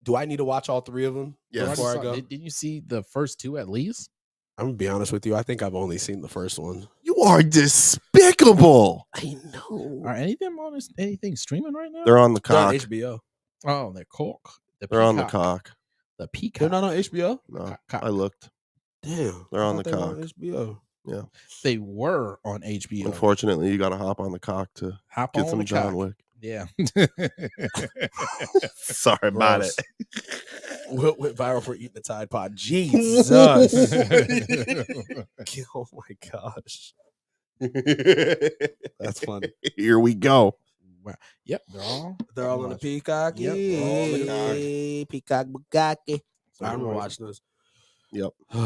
A: Do I need to watch all three of them
B: Yes.
A: before I go?
C: Didn't you see the first two at least?
A: I'm gonna be honest with you. I think I've only seen the first one.
B: You are despicable.
A: I know.
C: Are any of them on anything streaming right now?
B: They're on the
A: They're on
B: cock.
A: HBO.
C: Oh, they're cock.
B: They're on the cock.
C: The peacock.
A: They're not on HBO.
B: No,
C: Cock.
B: I looked.
A: Damn.
B: They're
A: I
B: on
A: thought
B: the
A: they were
B: cock.
A: HBO.
C: They were on HBO.
B: Unfortunately, you got to hop on the cock to
C: Hop
B: get
C: on
B: some
C: the
B: John
C: cock.
B: Wick.
C: Yeah.
B: Sorry about
A: Gross.
B: it.
A: Will went viral for eating the Tide Pod. Jesus. Oh my gosh. That's funny.
B: Here we go.
C: Wow. Yep,
A: They're all on the Peacock.
C: Yep, they're all on the
A: Peacock Bugatti.
C: So
A: I remember
C: we're-
A: watching this.
B: Yep.
C: Watch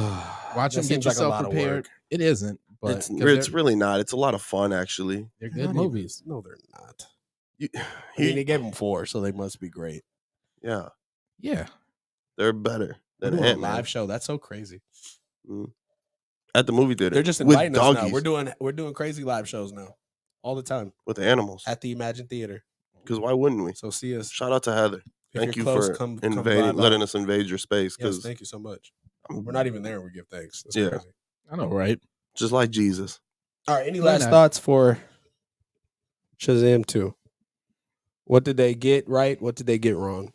A: That
C: them. Get
A: seems like a
C: yourself
A: lot of
C: prepared.
A: work.
C: It isn't, but
B: it's really not. It's a lot of fun, actually.
C: They're good movies.
A: No, they're not.
B: You,
A: I mean, they gave them 4, so they must be great.
B: Yeah,
C: yeah,
B: they're better
A: We're
B: than
A: doing a
B: Ant-Man.
A: live show. That's so crazy.
B: At the movie theater.
A: They're just
B: with
A: inviting us
B: doggies,
A: now. We're doing crazy live shows now, all the time
B: with animals.
A: at the Imagine Theater.
B: Because why wouldn't we?
A: So see us.
B: Shout out to Heather.
A: If
B: Thank
A: you're
B: you
A: close,
B: for
A: come
B: letting us invade your space.
A: Yes, thank you so much. We're not even there. We give thanks. That's crazy.
C: I know, right?
B: Just like Jesus.
A: All right. Any last thoughts for Shazam 2? What did they get right? What did they get wrong?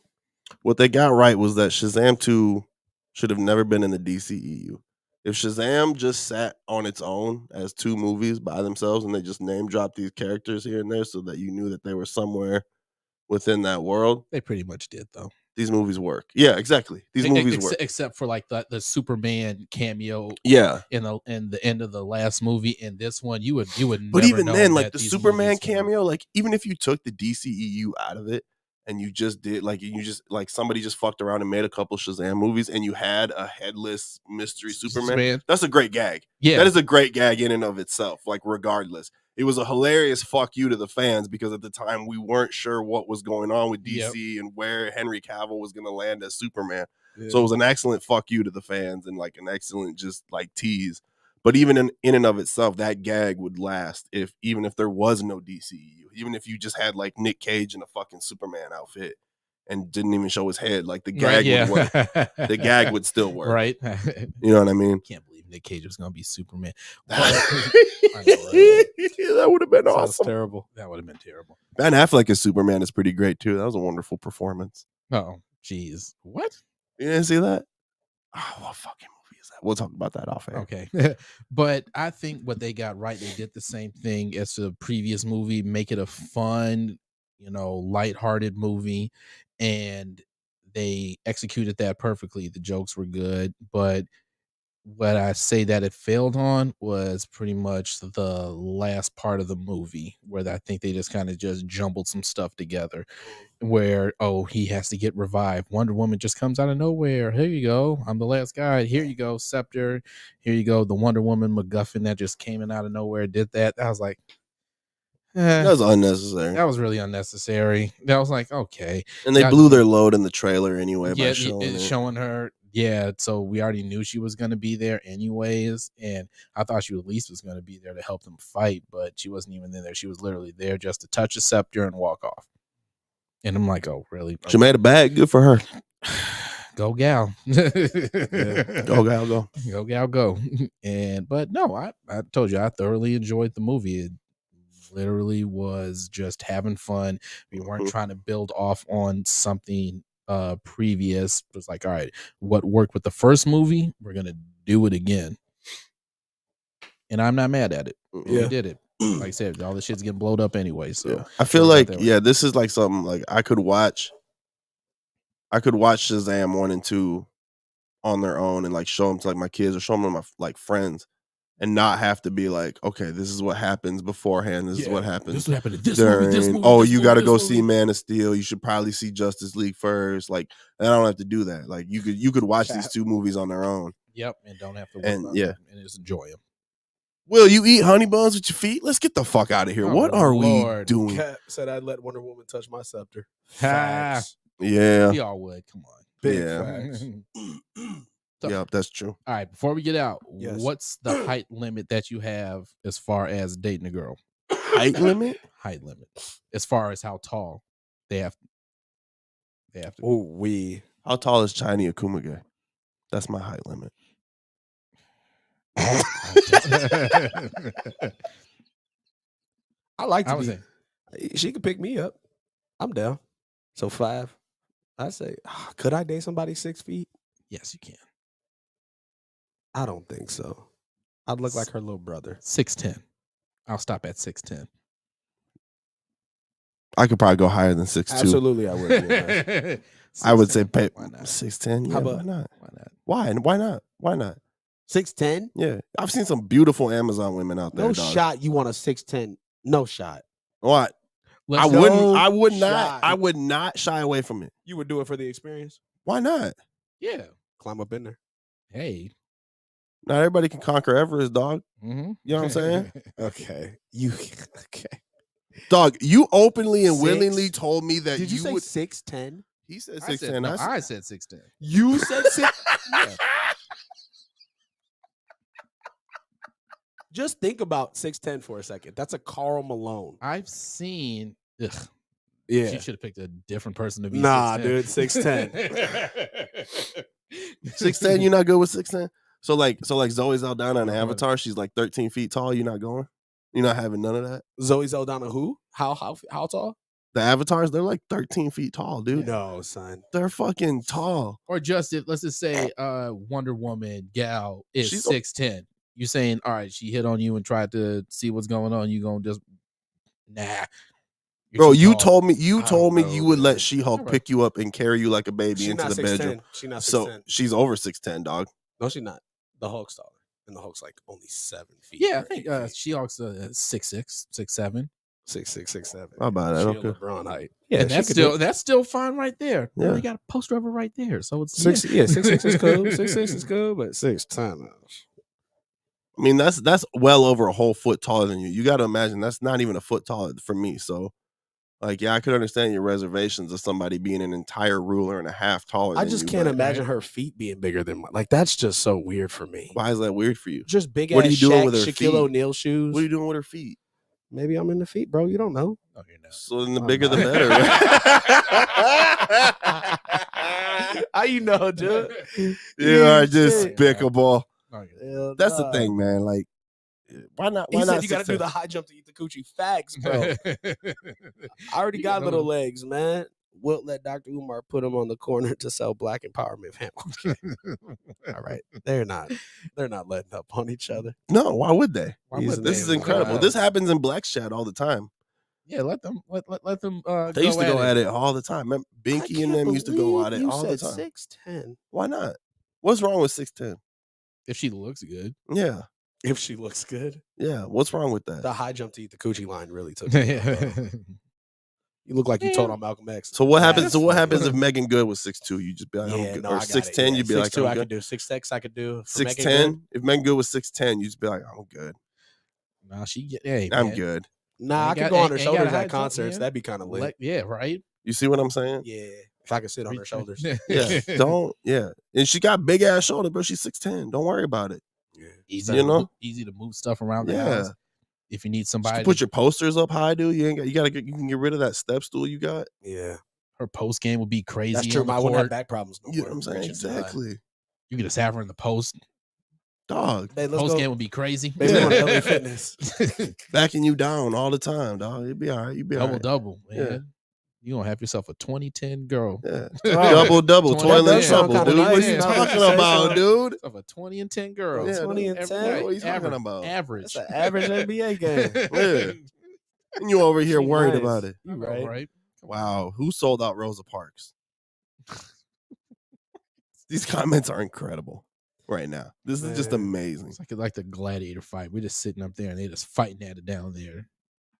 B: What they got right was that Shazam 2 should have never been in the DCEU. If Shazam just sat on its own as 2 movies by themselves and they just name dropped these characters here and there so that you knew that they were somewhere within that world.
C: They pretty much did, though.
B: These movies work. Yeah, exactly. These movies work.
C: Except for like the Superman cameo in the end of the last movie. In this one, you would
B: But
C: never
B: even
C: know
B: then,
C: that
B: like the
C: these
B: Superman
C: movies
B: cameo, like even if you took the DCEU out of it and you just did like somebody just fucked around and made a couple Shazam movies and you had a headless mystery Superman, that's a great gag.
C: Yeah.
B: That is a great gag in and of itself, like regardless. It was a hilarious fuck you to the fans because at the time we weren't sure what was going on with DC and where Henry Cavill was going to land as Superman. Yeah. So it was an excellent fuck you to the fans and like an excellent just like tease. But even in and of itself, that gag would last even if there was no DCEU. Even if you just had like Nick Cage in a fucking Superman outfit and didn't even show his head, like the gag would work. The gag would still work.
C: Right.
B: You know what I mean?
C: Can't believe Nick Cage was going to be Superman.
B: That would have been awesome.
A: Terrible.
C: That would have been terrible.
B: Ben Affleck as Superman is pretty great too. That was a wonderful performance.
C: Oh, jeez. What?
B: You didn't see that? Oh, what fucking movie is that? We'll talk about that off air.
C: Okay. But I think what they got right, they did the same thing as the previous movie, make it a fun, lighthearted movie, and they executed that perfectly. The jokes were good, but what I say that it failed on was pretty much the last part of the movie where I think they just kind of just jumbled some stuff together where, he has to get revived. Wonder Woman just comes out of nowhere. Here you go. I'm the last guy. Here you go. Scepter. Here you go. The Wonder Woman MacGuffin that just came in out of nowhere did that. I was like,
B: that was unnecessary.
C: That was really unnecessary. That was like, okay.
B: And they blew their load in the trailer anyway by
C: showing her. Yeah, so we already knew she was going to be there anyways, and I thought she at least was going to be there to help them fight, but she wasn't even in there. She was literally there just to touch a scepter and walk off. And I'm like, oh, really?
B: She made a bag. Good for her.
C: Go gal.
B: Go gal, go.
C: Go gal, go. But no, I told you, I thoroughly enjoyed the movie. It literally was just having fun. We weren't trying to build off on something previous. It was like, all right, what worked with the first movie, we're gonna do it again, and I'm not mad at it. We did it. Like I said, all the shit's getting blowed up anyway. So
B: I feel like this is like something like I could watch Shazam 1 and 2 on their own and like show them to like my kids or show them to my like friends and not have to be like, okay, this is what happens beforehand. This is what happens.
C: This is what happened in this movie.
B: Oh, you got to go see Man of Steel. You should probably see Justice League first. Like, and I don't have to do that. Like, you could watch these 2 movies on their own.
C: Yep, and don't have to work on them and just enjoy them.
B: Will you eat honey buns with your feet? Let's get the fuck out of here. What are we doing?
A: Cat said I'd let Wonder Woman touch my scepter.
C: Facts.
B: Yeah.
C: We all would. Come on.
A: Big facts.
B: Yep, that's true.
C: All right, before we get out, what's the height limit that you have as far as dating a girl?
B: Height limit?
C: Height limit. As far as how tall they have to be.
A: Oh,
B: how tall is Chiny Akumage? That's my height limit.
A: I like to be. She could pick me up. I'm down. So 5. I say, could I date somebody 6 feet?
C: Yes, you can.
A: I don't think so. I'd look like her little brother.
C: 6'10". I'll stop at 6'10".
B: I could probably go higher than 6'2".
A: Absolutely, I would.
B: I would say 6'10". Yeah,
A: How about,
B: why not?
C: Why not?
B: Why not? Why not?
A: 6'10"?
B: Yeah, I've seen some beautiful Amazon women out there.
A: No shot. You want a 6'10"? No shot.
B: What? I would not shy away from it.
A: You would do it for the experience?
B: Why not?
C: Yeah.
A: Climb up in there.
C: Hey.
B: Not everybody can conquer Everest, dog.
C: Mm-hmm.
B: You know what I'm saying?
A: Okay. Okay.
B: Dog, you openly and
A: 6?
B: willingly told me that
A: Did you say
B: would.
A: 6'10"?
B: He said
C: I
B: 6'10".
C: said, no, I said 6'10".
A: You said 6.
C: Yeah.
A: Just think about 6'10" for a second. That's a Karl Malone.
C: I've seen. Ugh,
A: Yeah.
C: she should have picked a different person to be.
A: Nah,
C: 6'10".
A: dude, 6'10".
B: 6'10", you not good with 6'10"? So like Zoe Saldana on Avatar, she's like 13 feet tall. You not going? You're not having none of that?
A: Zoe Saldana who? How tall?
B: The avatars, they're like 13 feet tall, dude.
A: No, son.
B: They're fucking tall.
C: Or just if let's just say Wonder Woman gal is
B: She's
C: 6'10". You saying, all right, she hit on you and tried to see what's going on. You gonna just
B: Bro, you
C: tall.
B: told me
A: I don't know,
B: you would
A: man.
B: let She-Hulk
C: Alright.
B: pick you up and carry you like a baby
A: She's
B: into
A: not
B: the
A: 6'10".
B: bedroom.
A: She's not 6'10".
B: So she's over 6'10", dog.
A: No, she's not. The Hulk's taller. And the Hulk's like only 7 feet.
C: Yeah, I
A: or
C: think
A: 8 feet.
C: She-Hulk's 6'6", 6'7".
A: 6'6", 6'7".
B: How about that?
A: She
B: Okay.
A: a LeBron height. Yeah,
C: And that's still fine right there.
B: Yeah.
C: We got a poster of her right there. So it's
A: 6'6" is cool. 6'6" is cool, but 6'10".
B: I mean, that's well over a whole foot taller than you. You got to imagine that's not even a foot taller for me. So, like, yeah, I could understand your reservations of somebody being an entire ruler and a half taller.
A: I
B: than
A: just
B: you,
A: can't
B: but
A: imagine her feet being bigger than mine. Like, that's just so weird for me.
B: Why is that weird for you?
A: Just big
B: What
A: ass
B: are you doing
A: Shaq,
B: with her
A: Shaquille
B: feet?
A: O'Neal shoes.
B: What are you doing with her feet?
A: Maybe I'm in the feet, bro. You don't know.
C: No, you're not.
B: So then the
A: I'm
B: bigger the
A: not.
B: better. Right?
A: How you know, dude?
B: You are
A: Shit.
B: despicable.
C: No, you're not.
A: Hell
B: That's the
A: nah.
B: thing, man. Like, why not?
A: He
B: Why
A: said
B: not
A: you got to do
B: 6'10"?
A: the high jump to eat the coochie. Facts, bro. I already
C: You
A: got
C: got
A: little
C: those-
A: legs, man. Wilt let Dr. Umar put him on the corner to sell black empowerment. Okay. All right. They're not letting up on each other.
B: No, why would they?
C: Why
A: He's
C: would
A: an
B: This is
A: Damn,
B: incredible.
A: wow.
B: This happens in Black Chat all the time.
C: Yeah, let them
B: They used to go at it all the time. Remember, Binky and them used to go at it all the time.
A: 6'10".
B: Why not? What's wrong with 6'10"?
C: if she looks good.
B: Yeah,
A: If she looks good.
B: yeah. What's wrong with that?
A: The high jump to eat the coochie line really took me out, bro. You look like you told on Malcolm X.
B: So what happens?
A: That's
B: So what
A: funny.
B: happens if Megan Good was 6'2"? You just be like, I'm
A: Yeah,
B: good.
A: no,
B: Or
A: I got it.
B: 6'10",
A: Yeah,
B: you'd be like,
A: 6'2"
B: I'm
A: I
B: good.
A: could do. 6'6" I could do. For Megan
B: 6'10",
A: Good.
B: if Megan Good was 6'10", you just be like, I'm good.
C: Nah, hey,
B: I'm
C: man.
B: good.
A: Nah, I
C: Ain't
A: could
C: got-
A: go on
C: ain't-
A: her
C: ain't got a
A: shoulders
C: high
A: at
C: jump,
A: concerts.
C: yeah.
A: That'd be kind of lit.
C: Yeah, right.
B: You see what I'm saying?
A: Yeah, if I could sit on her shoulders.
B: Yeah. Don't. Yeah. And she got big ass shoulders, bro. She's 6'10". Don't worry about it.
A: Yeah.
C: Easy,
B: You know?
C: easy to move stuff around the
B: Yeah.
C: house. If you need
B: You
C: somebody
B: can put
C: to
B: your posters up high, dude. You can get rid of that step stool you got.
A: Yeah.
C: her post game would be crazy.
A: That's true.
C: on the
A: I wouldn't have
C: court.
A: back problems no
B: You know
A: more.
B: what I'm saying?
A: Reaching too high.
B: Exactly.
C: You could just have her in the post.
B: Dog.
A: Babe, let's
C: Post
A: go.
C: game would be crazy.
A: Baby,
B: Yeah.
A: on LA Fitness.
B: Backing you down all the time, dog. You'd be all right. You'd be all right.
C: double, man.
B: Yeah.
C: You gonna have yourself a 2010 girl.
B: Yeah.
C: Oh,
B: double,
C: 20
B: toilet
C: does sound
B: trouble,
A: kinda
B: dude. What
A: nice
B: are you
A: now that you
B: talking
A: say
B: about,
A: so.
B: dude?
C: Of a 20 and 10 girl.
B: Yeah,
A: 20 and
C: Every
A: 10?
C: night.
B: What are you talking
C: Average,
B: about?
C: Average.
A: That's an average NBA game.
B: Yeah. And you over here
A: She
B: worried
A: nice.
B: about it.
A: You
C: I know,
A: right.
C: right?
B: Wow. Who sold out Rosa Parks? These comments are incredible right now. This is just
A: Man.
B: amazing.
C: It's like the gladiator fight. We're just sitting up there and they just fighting at it down there.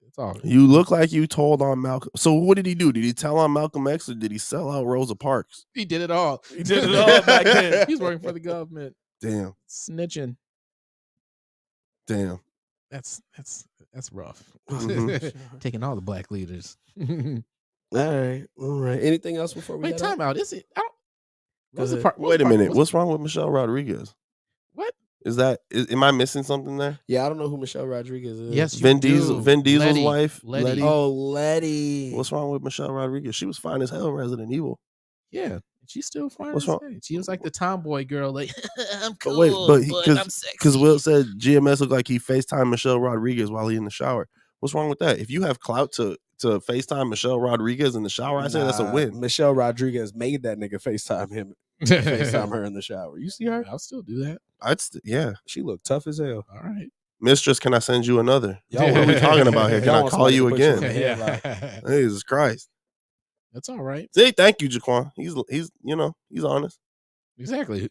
C: It's all
B: You look like you told on Malcolm. So what did he do? Did he tell on Malcolm X or did he sell out Rosa Parks?
C: he did it all.
A: He did it all back then.
C: He's working for the government.
B: Damn.
C: Snitching.
B: Damn.
C: That's rough.
B: Mhm.
C: Taking all the black leaders.
A: All right. Anything else before we
C: Wait,
A: head
C: time out. Is it? I don't.
A: Go
C: Rosa
A: ahead.
C: Parks-
B: Wait a
C: Rosa
B: minute.
C: Parks-
B: What's wrong with Michelle Rodriguez?
C: What?
B: Am I missing something there?
A: Yeah, I don't know who Michelle Rodriguez is.
C: Yes, you
B: Vin
C: do.
B: Diesel's
C: Letty.
B: wife,
C: Letty.
B: Letty.
A: Oh, Letty.
B: What's wrong with Michelle Rodriguez? She was fine as hell in Resident Evil.
C: Yeah, she's still fine.
B: What's
C: as
B: wrong?
C: heck. She was like the tomboy girl. Like, I'm
B: But
C: cool,
B: wait, but
C: but I'm sexy.
B: because Will said GMS looked like he FaceTimed Michelle Rodriguez while he in the shower. What's wrong with that? If you have clout to FaceTime Michelle Rodriguez in the shower, I say that's a
A: Nah,
B: win.
A: Michelle Rodriguez made that nigga FaceTime him. FaceTime her in the shower. You see her?
C: I'll still do that.
B: Yeah.
A: She looked tough as hell.
C: All right.
B: Mistress, can I send you another?
A: Y'all
B: What are we
A: want-
B: talking about here? Can
A: Y'all
B: I
A: want
B: call
A: somebody
B: you
A: to put you in
B: again?
A: the headlock.
B: Jesus Christ.
C: That's all right.
B: See, thank you, Jaquan. He's he's honest.
C: Exactly.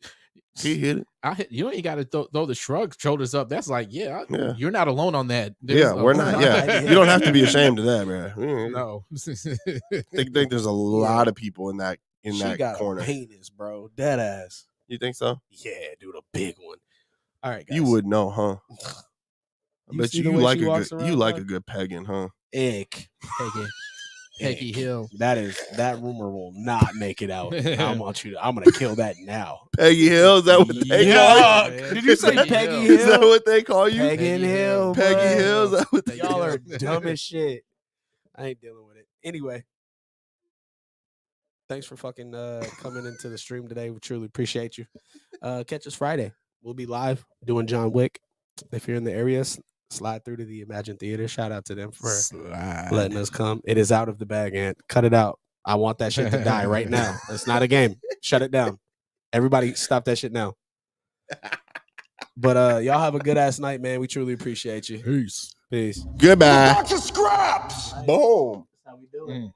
B: He hit it.
C: You ain't got to throw the shrug shoulders up. That's like, yeah,
B: Yeah.
C: you're not alone on that.
B: Yeah, we're not. Yeah, you don't have to be ashamed of that, bro.
C: No.
B: I think there's a lot of people in that
A: She got
B: corner.
A: a penis, bro. Dead ass.
B: You think so?
A: Yeah, dude, a big one. All right, guys.
B: You would know, huh? I
A: You
B: bet
A: see
B: you
A: the way
B: like
A: she
B: a
A: walks
B: good.
A: around,
B: You like
A: dog?
B: a good pegging, huh?
A: Ick.
C: Peggy Hill.
A: That rumor will not make it out. I want you to. I'm gonna kill that now.
B: Peggy Hill, is that what they call
A: Yuck.
B: you?
C: man.
A: Did you say
C: Peggy
A: Peggy
C: Hill.
A: Hill?
B: Is that what they call you?
A: Peggy Hill.
B: Peggy
A: bud.
B: Hill, is that what they
A: Y'all are
C: Hill.
A: dumb as shit. I ain't dealing with it. Anyway, thanks for fucking coming into the stream today. We truly appreciate you. Catch us Friday. We'll be live doing John Wick. If you're in the area, slide through to the Imagine Theater. Shout out to them for letting us come. It is out of the bag, Ant. Cut it out. I want that shit to die right now. It's not a game. Shut it down. Everybody stop that shit now. But y'all have a good ass night, man. We truly appreciate you.
C: Peace.
A: Peace.
B: Goodbye.
D: Scraps.
B: Boom.
A: That's how we do it.